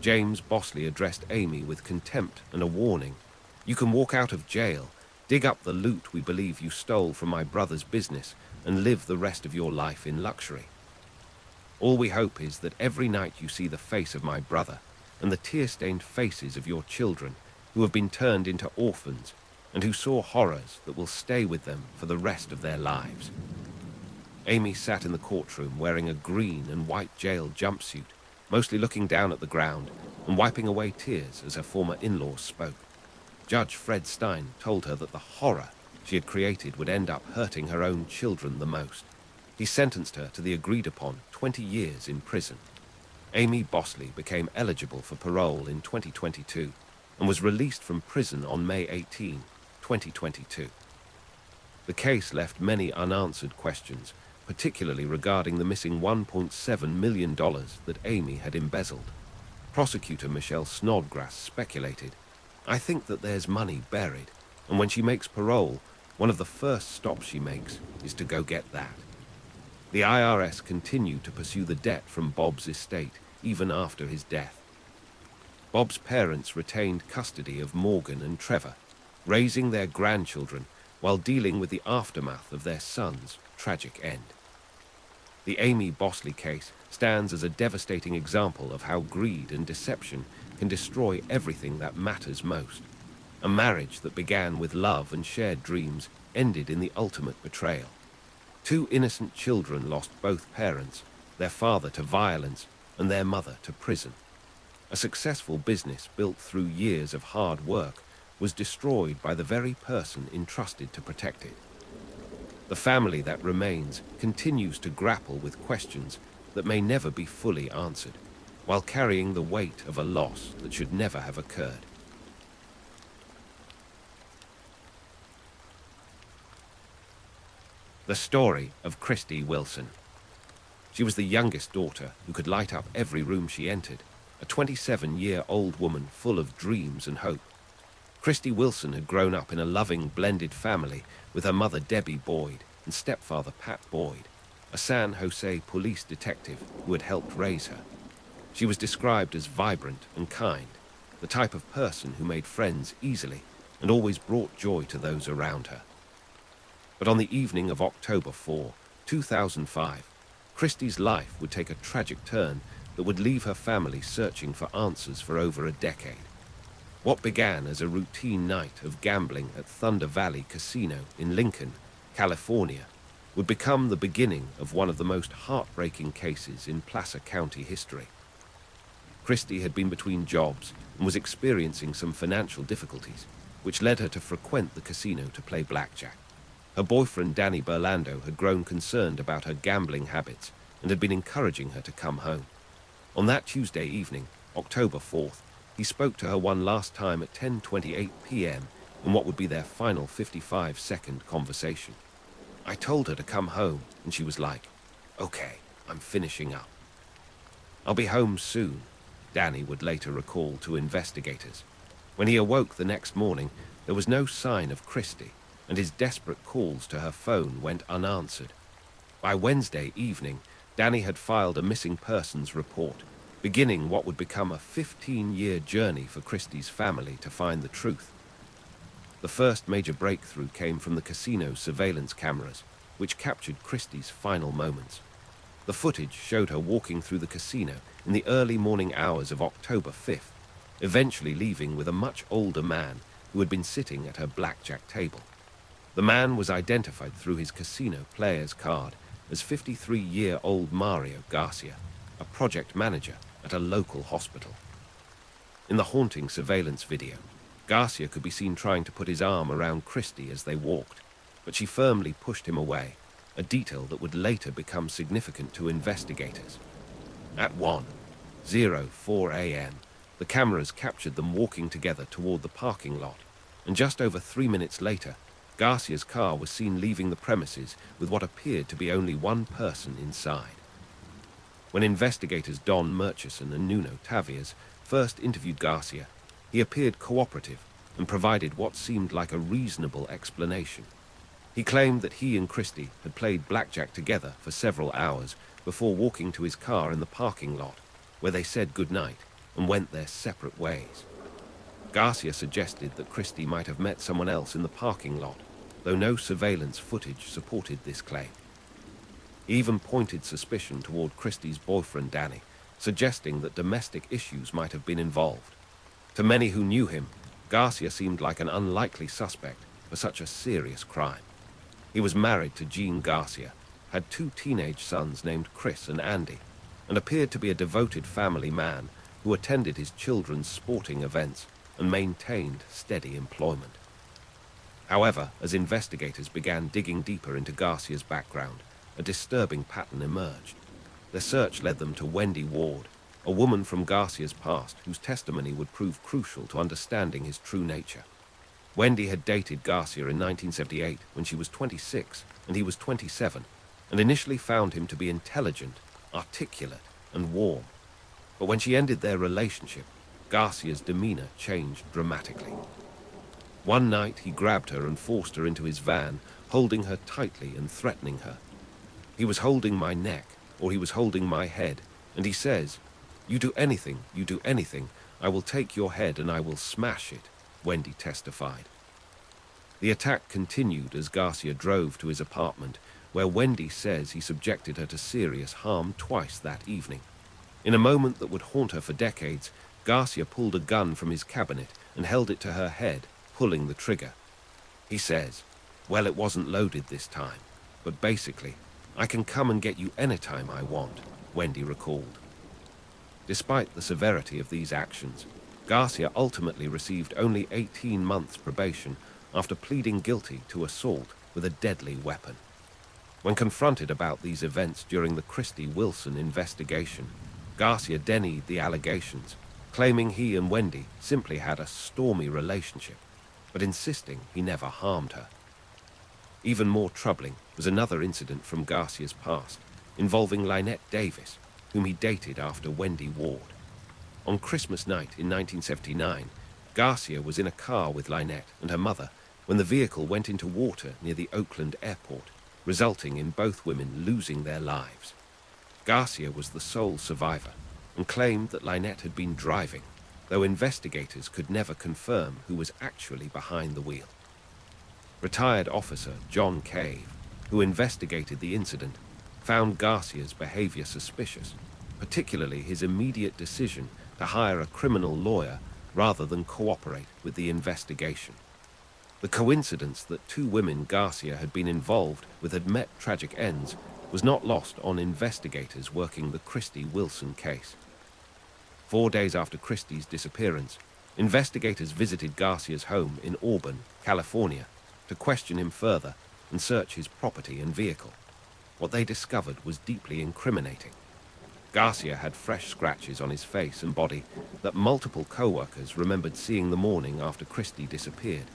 James Bosley addressed Amy with contempt and a warning. "You can walk out of jail, dig up the loot we believe you stole from my brother's business, and live the rest of your life in luxury. All we hope is that every night you see the face of my brother and the tear-stained faces of your children who have been turned into orphans and who saw horrors that will stay with them for the rest of their lives." Amy sat in the courtroom wearing a green and white jail jumpsuit, mostly looking down at the ground and wiping away tears as her former in-laws spoke. Judge Fred Stein told her that the horror she had created would end up hurting her own children the most. He sentenced her to the agreed-upon 20 years in prison. Amy Bosley became eligible for parole in 2022 and was released from prison on May 18, 2022. The case left many unanswered questions, particularly regarding the missing $1.7 million that Amy had embezzled. Prosecutor Michelle Snodgrass speculated, "I think that there's money buried, and when she makes parole, one of the first stops she makes is to go get that." The IRS continued to pursue the debt from Bob's estate even after his death. Bob's parents retained custody of Morgan and Trevor, raising their grandchildren while dealing with the aftermath of their son's tragic end. The Amy Bosley case stands as a devastating example of how greed and deception can destroy everything that matters most. A marriage that began with love and shared dreams ended in the ultimate betrayal. Two innocent children lost both parents, their father to violence and their mother to prison. A successful business built through years of hard work was destroyed by the very person entrusted to protect it. The family that remains continues to grapple with questions that may never be fully answered, while carrying the weight of a loss that should never have occurred. The story of Christy Wilson. She was the youngest daughter who could light up every room she entered, a 27-year-old woman full of dreams and hope. Christy Wilson had grown up in a loving, blended family with her mother Debbie Boyd and stepfather Pat Boyd, a San Jose police detective who had helped raise her. She was described as vibrant and kind, the type of person who made friends easily and always brought joy to those around her. But on the evening of October 4, 2005, Christy's life would take a tragic turn that would leave her family searching for answers for over a decade. What began as a routine night of gambling at Thunder Valley Casino in Lincoln, California, would become the beginning of one of the most heartbreaking cases in Placer County history. Christy had been between jobs and was experiencing some financial difficulties, which led her to frequent the casino to play blackjack. Her boyfriend Danny Burlando had grown concerned about her gambling habits and had been encouraging her to come home. On that Tuesday evening, October 4th, he spoke to her one last time at 10:28 p.m. in what would be their final 55-second conversation. I told her to come home, and she was like, "Okay, I'm finishing up." "I'll be home soon," Danny would later recall to investigators. When he awoke the next morning, there was no sign of Christy, and his desperate calls to her phone went unanswered. By Wednesday evening, Danny had filed a missing persons report, beginning what would become a 15-year journey for Christy's family to find the truth. The first major breakthrough came from the casino's surveillance cameras, which captured Christy's final moments. The footage showed her walking through the casino in the early morning hours of October 5th, eventually leaving with a much older man who had been sitting at her blackjack table. The man was identified through his casino player's card as 53-year-old Mario Garcia, a project manager at a local hospital. In the haunting surveillance video, Garcia could be seen trying to put his arm around Christy as they walked, but she firmly pushed him away, a detail that would later become significant to investigators. At 1:04 a.m., the cameras captured them walking together toward the parking lot, and just over 3 minutes later, Garcia's car was seen leaving the premises with what appeared to be only one person inside. When investigators Don Murchison and Nuno Tavias first interviewed Garcia, he appeared cooperative and provided what seemed like a reasonable explanation. He claimed that he and Christy had played blackjack together for several hours before walking to his car in the parking lot, where they said goodnight and went their separate ways. Garcia suggested that Christy might have met someone else in the parking lot, though no surveillance footage supported this claim. He even pointed suspicion toward Christy's boyfriend Danny, suggesting that domestic issues might have been involved. To many who knew him, Garcia seemed like an unlikely suspect for such a serious crime. He was married to Jean Garcia, had 2 teenage sons named Chris and Andy, and appeared to be a devoted family man who attended his children's sporting events and maintained steady employment. However, as investigators began digging deeper into Garcia's background, a disturbing pattern emerged. Their search led them to Wendy Ward, a woman from Garcia's past whose testimony would prove crucial to understanding his true nature. Wendy had dated Garcia in 1978 when she was 26 and he was 27, and initially found him to be intelligent, articulate, and warm. But when she ended their relationship, Garcia's demeanor changed dramatically. One night he grabbed her and forced her into his van, holding her tightly and threatening her. "He was holding my neck, or he was holding my head, and he says, 'You do anything, I will take your head and I will smash it,'" Wendy testified. The attack continued as Garcia drove to his apartment, where Wendy says he subjected her to serious harm twice that evening. In a moment that would haunt her for decades, Garcia pulled a gun from his cabinet and held it to her head, pulling the trigger. He says, "Well, it wasn't loaded this time, but basically, I can come and get you anytime I want," Wendy recalled. Despite the severity of these actions, Garcia ultimately received only 18 months probation after pleading guilty to assault with a deadly weapon. When confronted about these events during the Christy Wilson investigation, Garcia denied the allegations, claiming he and Wendy simply had a stormy relationship, but insisting he never harmed her. Even more troubling was another incident from Garcia's past. involving Lynette Davis, whom he dated after Wendy Ward. On Christmas night in 1979, Garcia was in a car with Lynette and her mother when the vehicle went into water near the Oakland airport, resulting in both women losing their lives. Garcia was the sole survivor and claimed that Lynette had been driving, though investigators could never confirm who was actually behind the wheel. Retired officer John Cave, who investigated the incident, found Garcia's behavior suspicious, particularly his immediate decision to hire a criminal lawyer rather than cooperate with the investigation. The coincidence that two women Garcia had been involved with had met tragic ends was not lost on investigators working the Christy Wilson case. 4 days after Christy's disappearance, investigators visited Garcia's home in Auburn, California, to question him further and search his property and vehicle. What they discovered was deeply incriminating. Garcia had fresh scratches on his face and body that multiple co-workers remembered seeing the morning after Christy disappeared.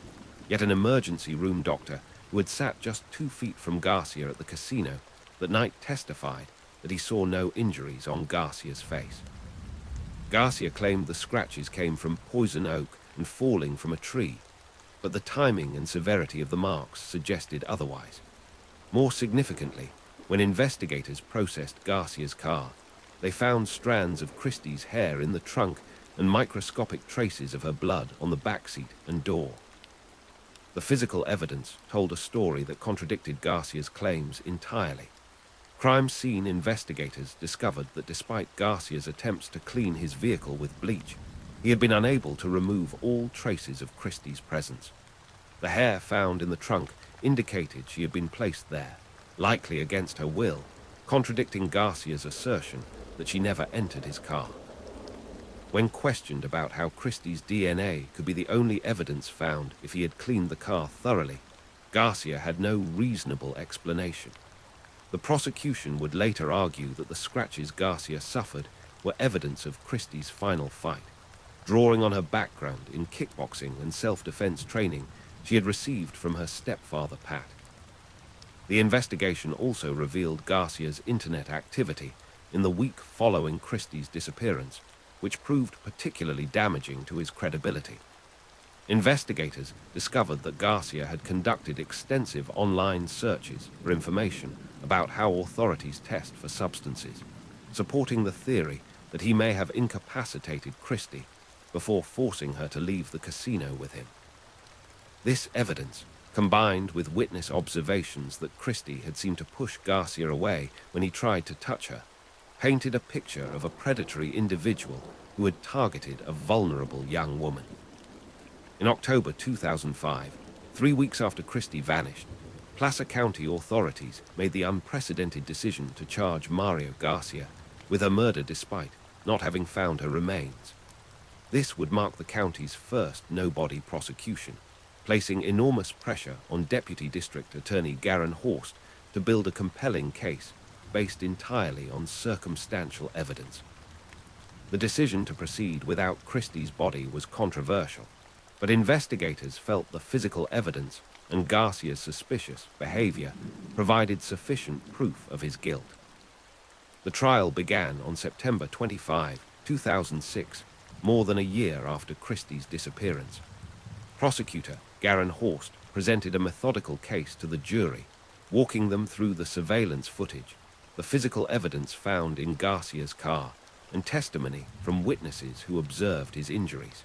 Yet an emergency room doctor who had sat just 2 feet from Garcia at the casino that night testified that he saw no injuries on Garcia's face. Garcia claimed the scratches came from poison oak and falling from a tree, but the timing and severity of the marks suggested otherwise. More significantly, when investigators processed Garcia's car, they found strands of Christy's hair in the trunk and microscopic traces of her blood on the backseat and door. The physical evidence told a story that contradicted Garcia's claims entirely. Crime scene investigators discovered that despite Garcia's attempts to clean his vehicle with bleach, he had been unable to remove all traces of Christy's presence. The hair found in the trunk indicated she had been placed there, likely against her will, contradicting Garcia's assertion that she never entered his car. When questioned about how Christy's DNA could be the only evidence found if he had cleaned the car thoroughly, Garcia had no reasonable explanation. The prosecution would later argue that the scratches Garcia suffered were evidence of Christy's final fight, drawing on her background in kickboxing and self-defense training she had received from her stepfather Pat. The investigation also revealed Garcia's internet activity in the week following Christy's disappearance, which proved particularly damaging to his credibility. Investigators discovered that Garcia had conducted extensive online searches for information about how authorities test for substances, supporting the theory that he may have incapacitated Christy before forcing her to leave the casino with him. This evidence, combined with witness observations that Christy had seemed to push Garcia away when he tried to touch her, painted a picture of a predatory individual who had targeted a vulnerable young woman. In October 2005, 3 weeks after Christy vanished, Placer County authorities made the unprecedented decision to charge Mario Garcia with her murder despite not having found her remains. This would mark the county's first no-body prosecution, placing enormous pressure on Deputy District Attorney Garen Horst to build a compelling case based entirely on circumstantial evidence. The decision to proceed without Christy's body was controversial, but investigators felt the physical evidence and Garcia's suspicious behavior provided sufficient proof of his guilt. The trial began on September 25, 2006, more than a year after Christy's disappearance. Prosecutor Garen Horst presented a methodical case to the jury, walking them through the surveillance footage, the physical evidence found in Garcia's car, and testimony from witnesses who observed his injuries.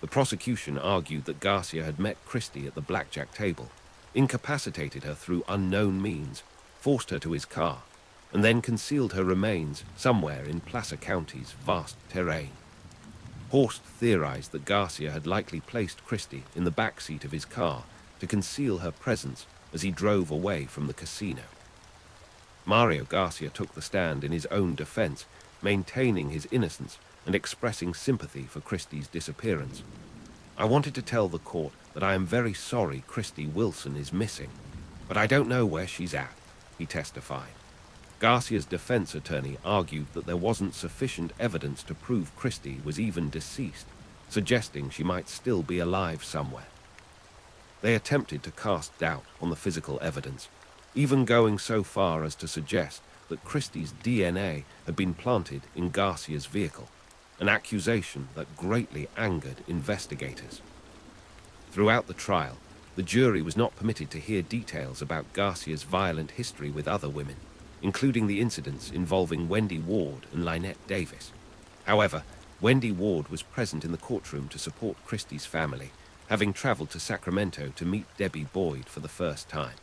The prosecution argued that Garcia had met Christy at the blackjack table, incapacitated her through unknown means, forced her to his car, and then concealed her remains somewhere in Placer County's vast terrain. Horst theorized that Garcia had likely placed Christy in the back seat of his car to conceal her presence as he drove away from the casino. Mario Garcia took the stand in his own defense, maintaining his innocence and expressing sympathy for Christy's disappearance. "I wanted to tell the court that I am very sorry Christy Wilson is missing, but I don't know where she's at," he testified. Garcia's defense attorney argued that there wasn't sufficient evidence to prove Christy was even deceased, suggesting she might still be alive somewhere. They attempted to cast doubt on the physical evidence, even going so far as to suggest that Christie's DNA had been planted in Garcia's vehicle, an accusation that greatly angered investigators. Throughout the trial, the jury was not permitted to hear details about Garcia's violent history with other women, including the incidents involving Wendy Ward and Lynette Davis. However, Wendy Ward was present in the courtroom to support Christie's family, having traveled to Sacramento to meet Debbie Boyd for the first time.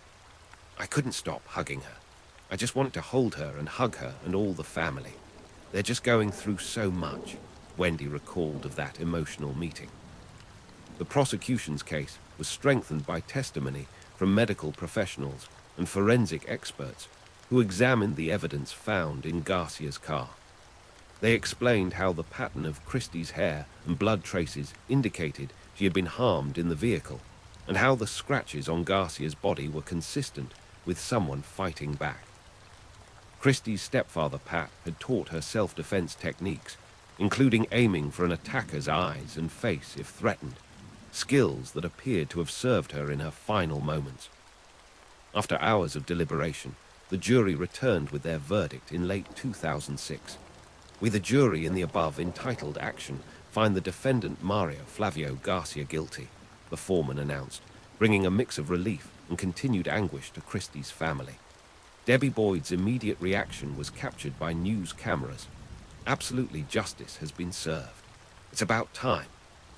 I couldn't stop hugging her. I just wanted to hold her and hug her and all the family. They're just going through so much, Wendy recalled of that emotional meeting. The prosecution's case was strengthened by testimony from medical professionals and forensic experts who examined the evidence found in Garcia's car. They explained how the pattern of Christie's hair and blood traces indicated she had been harmed in the vehicle, and how the scratches on Garcia's body were consistent with someone fighting back. Christie's stepfather, Pat, had taught her self-defense techniques, including aiming for an attacker's eyes and face if threatened, skills that appeared to have served her in her final moments. After hours of deliberation, the jury returned with their verdict in late 2006. We, the jury in the above entitled action, find the defendant Mario Flavio Garcia guilty, the foreman announced, bringing a mix of relief and continued anguish to Christie's family. Debbie Boyd's immediate reaction was captured by news cameras. Absolutely, justice has been served. It's about time.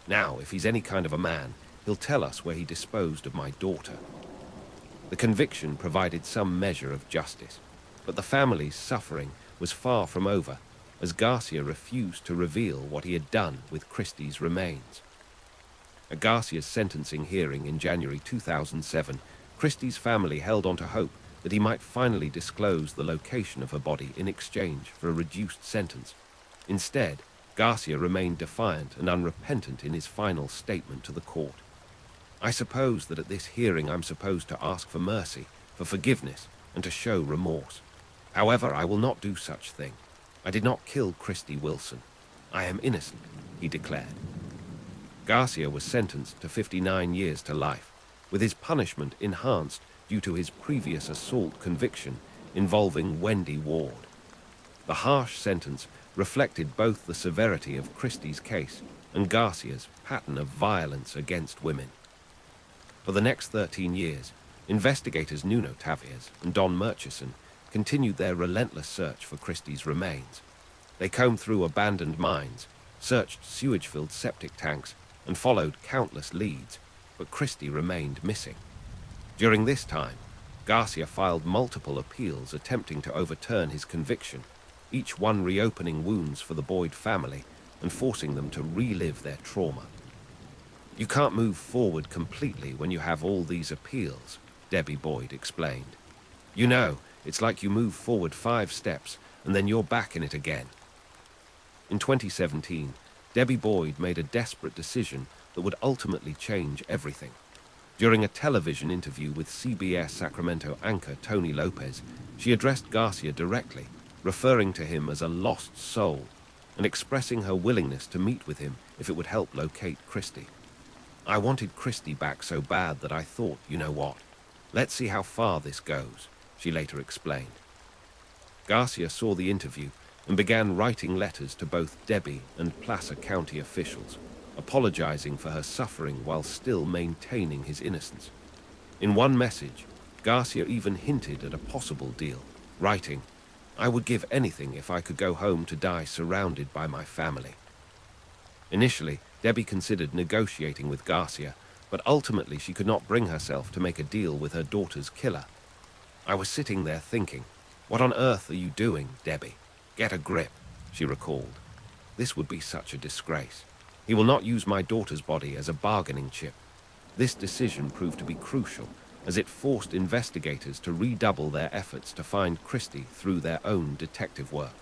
Now, if he's any kind of a man, he'll tell us where he disposed of my daughter. The conviction provided some measure of justice, but the family's suffering was far from over, as Garcia refused to reveal what he had done with Christie's remains. At Garcia's sentencing hearing in January 2007, Christie's family held on to hope that he might finally disclose the location of her body in exchange for a reduced sentence. Instead, Garcia remained defiant and unrepentant in his final statement to the court. I suppose that at this hearing I'm supposed to ask for mercy, for forgiveness, and to show remorse. However, I will not do such thing. I did not kill Christie Wilson. I am innocent, he declared. Garcia was sentenced to 59 years to life, with his punishment enhanced due to his previous assault conviction involving Wendy Ward. The harsh sentence reflected both the severity of Christie's case and Garcia's pattern of violence against women. For the next 13 years, investigators Nuno Tavares and Don Murchison continued their relentless search for Christie's remains. They combed through abandoned mines, searched sewage-filled septic tanks, and followed countless leads, but Christie remained missing. During this time, Garcia filed multiple appeals attempting to overturn his conviction, each one reopening wounds for the Boyd family and forcing them to relive their trauma. You can't move forward completely when you have all these appeals, Debbie Boyd explained. You know, it's like you move forward 5 steps and then you're back in it again. In 2017, Debbie Boyd made a desperate decision that would ultimately change everything. During a television interview with CBS Sacramento anchor Tony Lopez, she addressed Garcia directly, referring to him as a lost soul and expressing her willingness to meet with him if it would help locate Christie. I wanted Christie back so bad that I thought, you know what, let's see how far this goes, she later explained. Garcia saw the interview and began writing letters to both Debbie and Placer County officials, apologizing for her suffering while still maintaining his innocence. In one message, Garcia even hinted at a possible deal, writing, "I would give anything if I could go home to die surrounded by my family." Initially, Debbie considered negotiating with Garcia, but ultimately she could not bring herself to make a deal with her daughter's killer. "I was sitting there thinking, what on earth are you doing, Debbie? Get a grip," she recalled. "This would be such a disgrace. He will not use my daughter's body as a bargaining chip." This decision proved to be crucial, as it forced investigators to redouble their efforts to find Christie through their own detective work.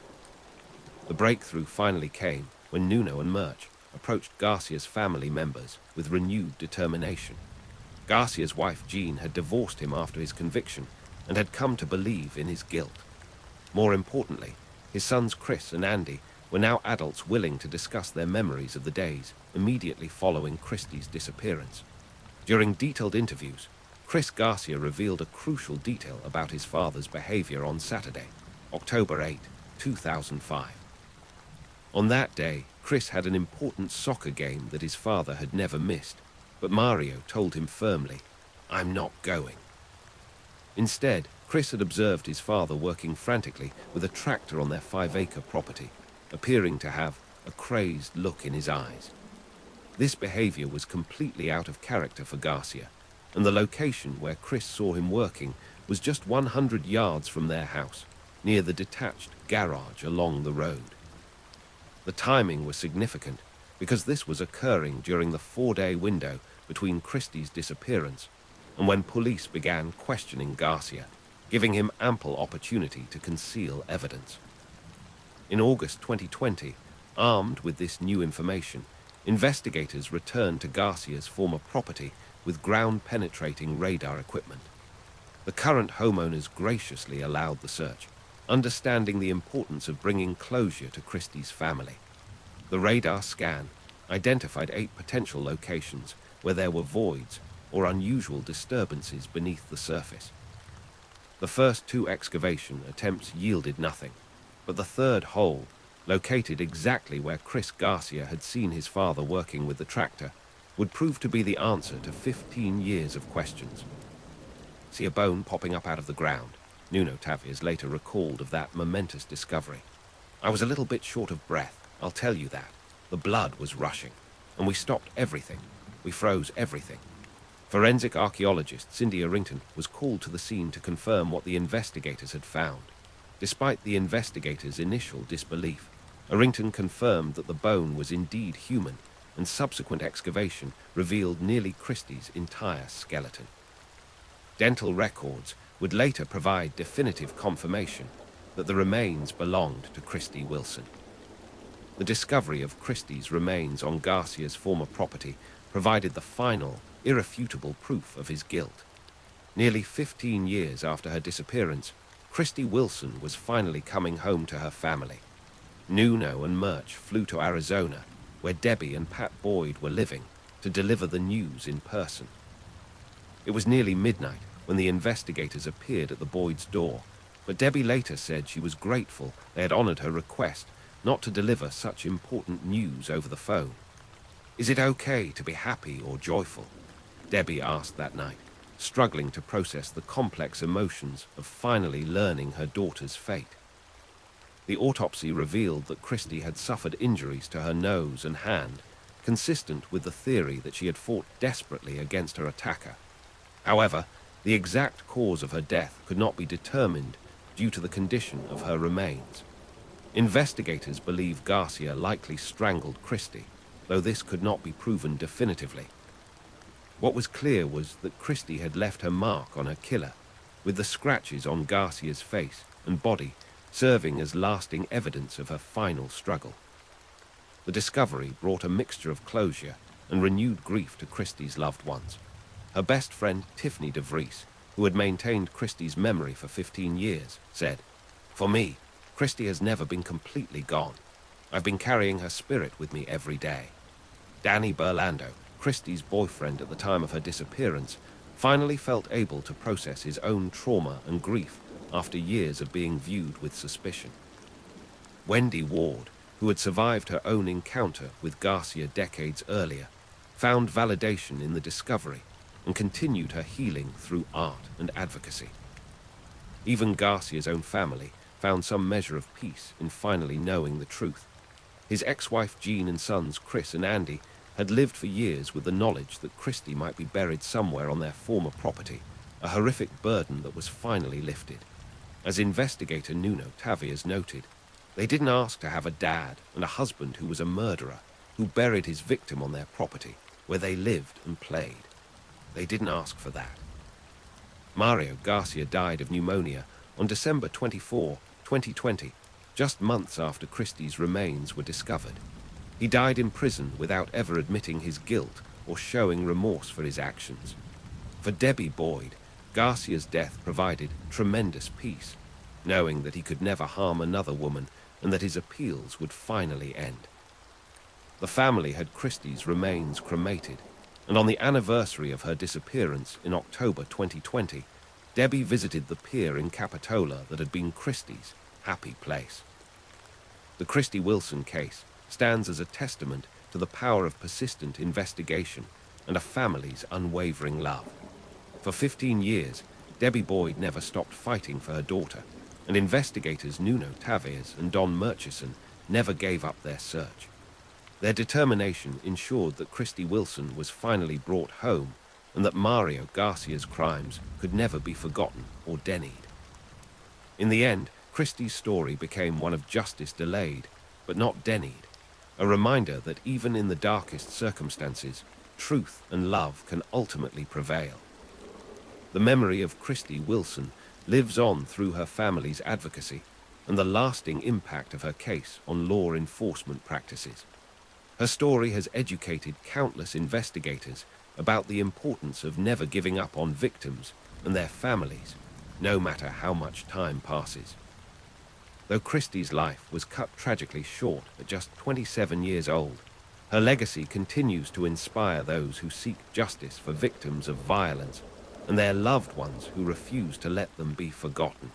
The breakthrough finally came when Nuno and Murch approached Garcia's family members with renewed determination. Garcia's wife Jean had divorced him after his conviction and had come to believe in his guilt. More importantly, his sons Chris and Andy were now adults willing to discuss their memories of the days immediately following Christie's disappearance. During detailed interviews, Chris Garcia revealed a crucial detail about his father's behavior on Saturday. October 8, 2005. On that day, Chris had an important soccer game that his father had never missed, but Mario told him firmly, "I'm not going." Instead, Chris had observed his father working frantically with a tractor on their 5-acre property, appearing to have a crazed look in his eyes. This behavior was completely out of character for Garcia, and the location where Chris saw him working was just 100 yards from their house, near the detached garage along the road. The timing was significant because this was occurring during the 4-day window between Christie's disappearance and when police began questioning Garcia, giving him ample opportunity to conceal evidence. In August 2020, armed with this new information, investigators returned to Garcia's former property with ground-penetrating radar equipment. The current homeowners graciously allowed the search, understanding the importance of bringing closure to Christie's family. The radar scan identified 8 potential locations where there were voids or unusual disturbances beneath the surface. The first 2 excavation attempts yielded nothing, but the third hole, located exactly where Chris Garcia had seen his father working with the tractor, would prove to be the answer to 15 years of questions. "See a bone popping up out of the ground," Nuno Tavares later recalled of that momentous discovery. "I was a little bit short of breath, I'll tell you that. The blood was rushing, and we stopped everything. We froze everything." Forensic archaeologist Cindy Arrington was called to the scene to confirm what the investigators had found. Despite the investigators' initial disbelief, Arrington confirmed that the bone was indeed human, and subsequent excavation revealed nearly Christie's entire skeleton. Dental records would later provide definitive confirmation that the remains belonged to Christie Wilson. The discovery of Christie's remains on Garcia's former property provided the final, irrefutable proof of his guilt. Nearly 15 years after her disappearance, Christie Wilson was finally coming home to her family. Nuno and Murch flew to Arizona, where Debbie and Pat Boyd were living, to deliver the news in person. It was nearly midnight when the investigators appeared at the Boyds' door, but Debbie later said she was grateful they had honored her request not to deliver such important news over the phone. "Is it okay to be happy or joyful?" Debbie asked that night, struggling to process the complex emotions of finally learning her daughter's fate. The autopsy revealed that Christie had suffered injuries to her nose and hand, consistent with the theory that she had fought desperately against her attacker. However, the exact cause of her death could not be determined due to the condition of her remains. Investigators believe Garcia likely strangled Christie, though this could not be proven definitively. What was clear was that Christie had left her mark on her killer, with the scratches on Garcia's face and body serving as lasting evidence of her final struggle. The discovery brought a mixture of closure and renewed grief to Christie's loved ones. Her best friend, Tiffany DeVries, who had maintained Christie's memory for 15 years, said, "For me, Christie has never been completely gone. I've been carrying her spirit with me every day." Danny Burlando, Christie's boyfriend at the time of her disappearance, finally felt able to process his own trauma and grief after years of being viewed with suspicion. Wendy Ward, who had survived her own encounter with Garcia decades earlier, found validation in the discovery and continued her healing through art and advocacy. Even Garcia's own family found some measure of peace in finally knowing the truth. His ex-wife Jean and sons Chris and Andy had lived for years with the knowledge that Christie might be buried somewhere on their former property, a horrific burden that was finally lifted. As investigator Nuno Tavares noted, they didn't ask to have a dad and a husband who was a murderer, who buried his victim on their property, where they lived and played. They didn't ask for that. Mario Garcia died of pneumonia on December 24, 2020, just months after Christie's remains were discovered. He died in prison without ever admitting his guilt or showing remorse for his actions. For Debbie Boyd, Garcia's death provided tremendous peace, knowing that he could never harm another woman and that his appeals would finally end. The family had Christie's remains cremated, and on the anniversary of her disappearance in October 2020, Debbie visited the pier in Capitola that had been Christie's happy place. The Christy Wilson case stands as a testament to the power of persistent investigation and a family's unwavering love. For 15 years, Debbie Boyd never stopped fighting for her daughter, and investigators Nuno Tavares and Don Murchison never gave up their search. Their determination ensured that Christy Wilson was finally brought home and that Mario Garcia's crimes could never be forgotten or denied. In the end, Christy's story became one of justice delayed, but not denied, a reminder that even in the darkest circumstances, truth and love can ultimately prevail. The memory of Christy Wilson lives on through her family's advocacy and the lasting impact of her case on law enforcement practices. Her story has educated countless investigators about the importance of never giving up on victims and their families, no matter how much time passes. Though Christy's life was cut tragically short at just 27 years old, her legacy continues to inspire those who seek justice for victims of violence and their loved ones who refuse to let them be forgotten.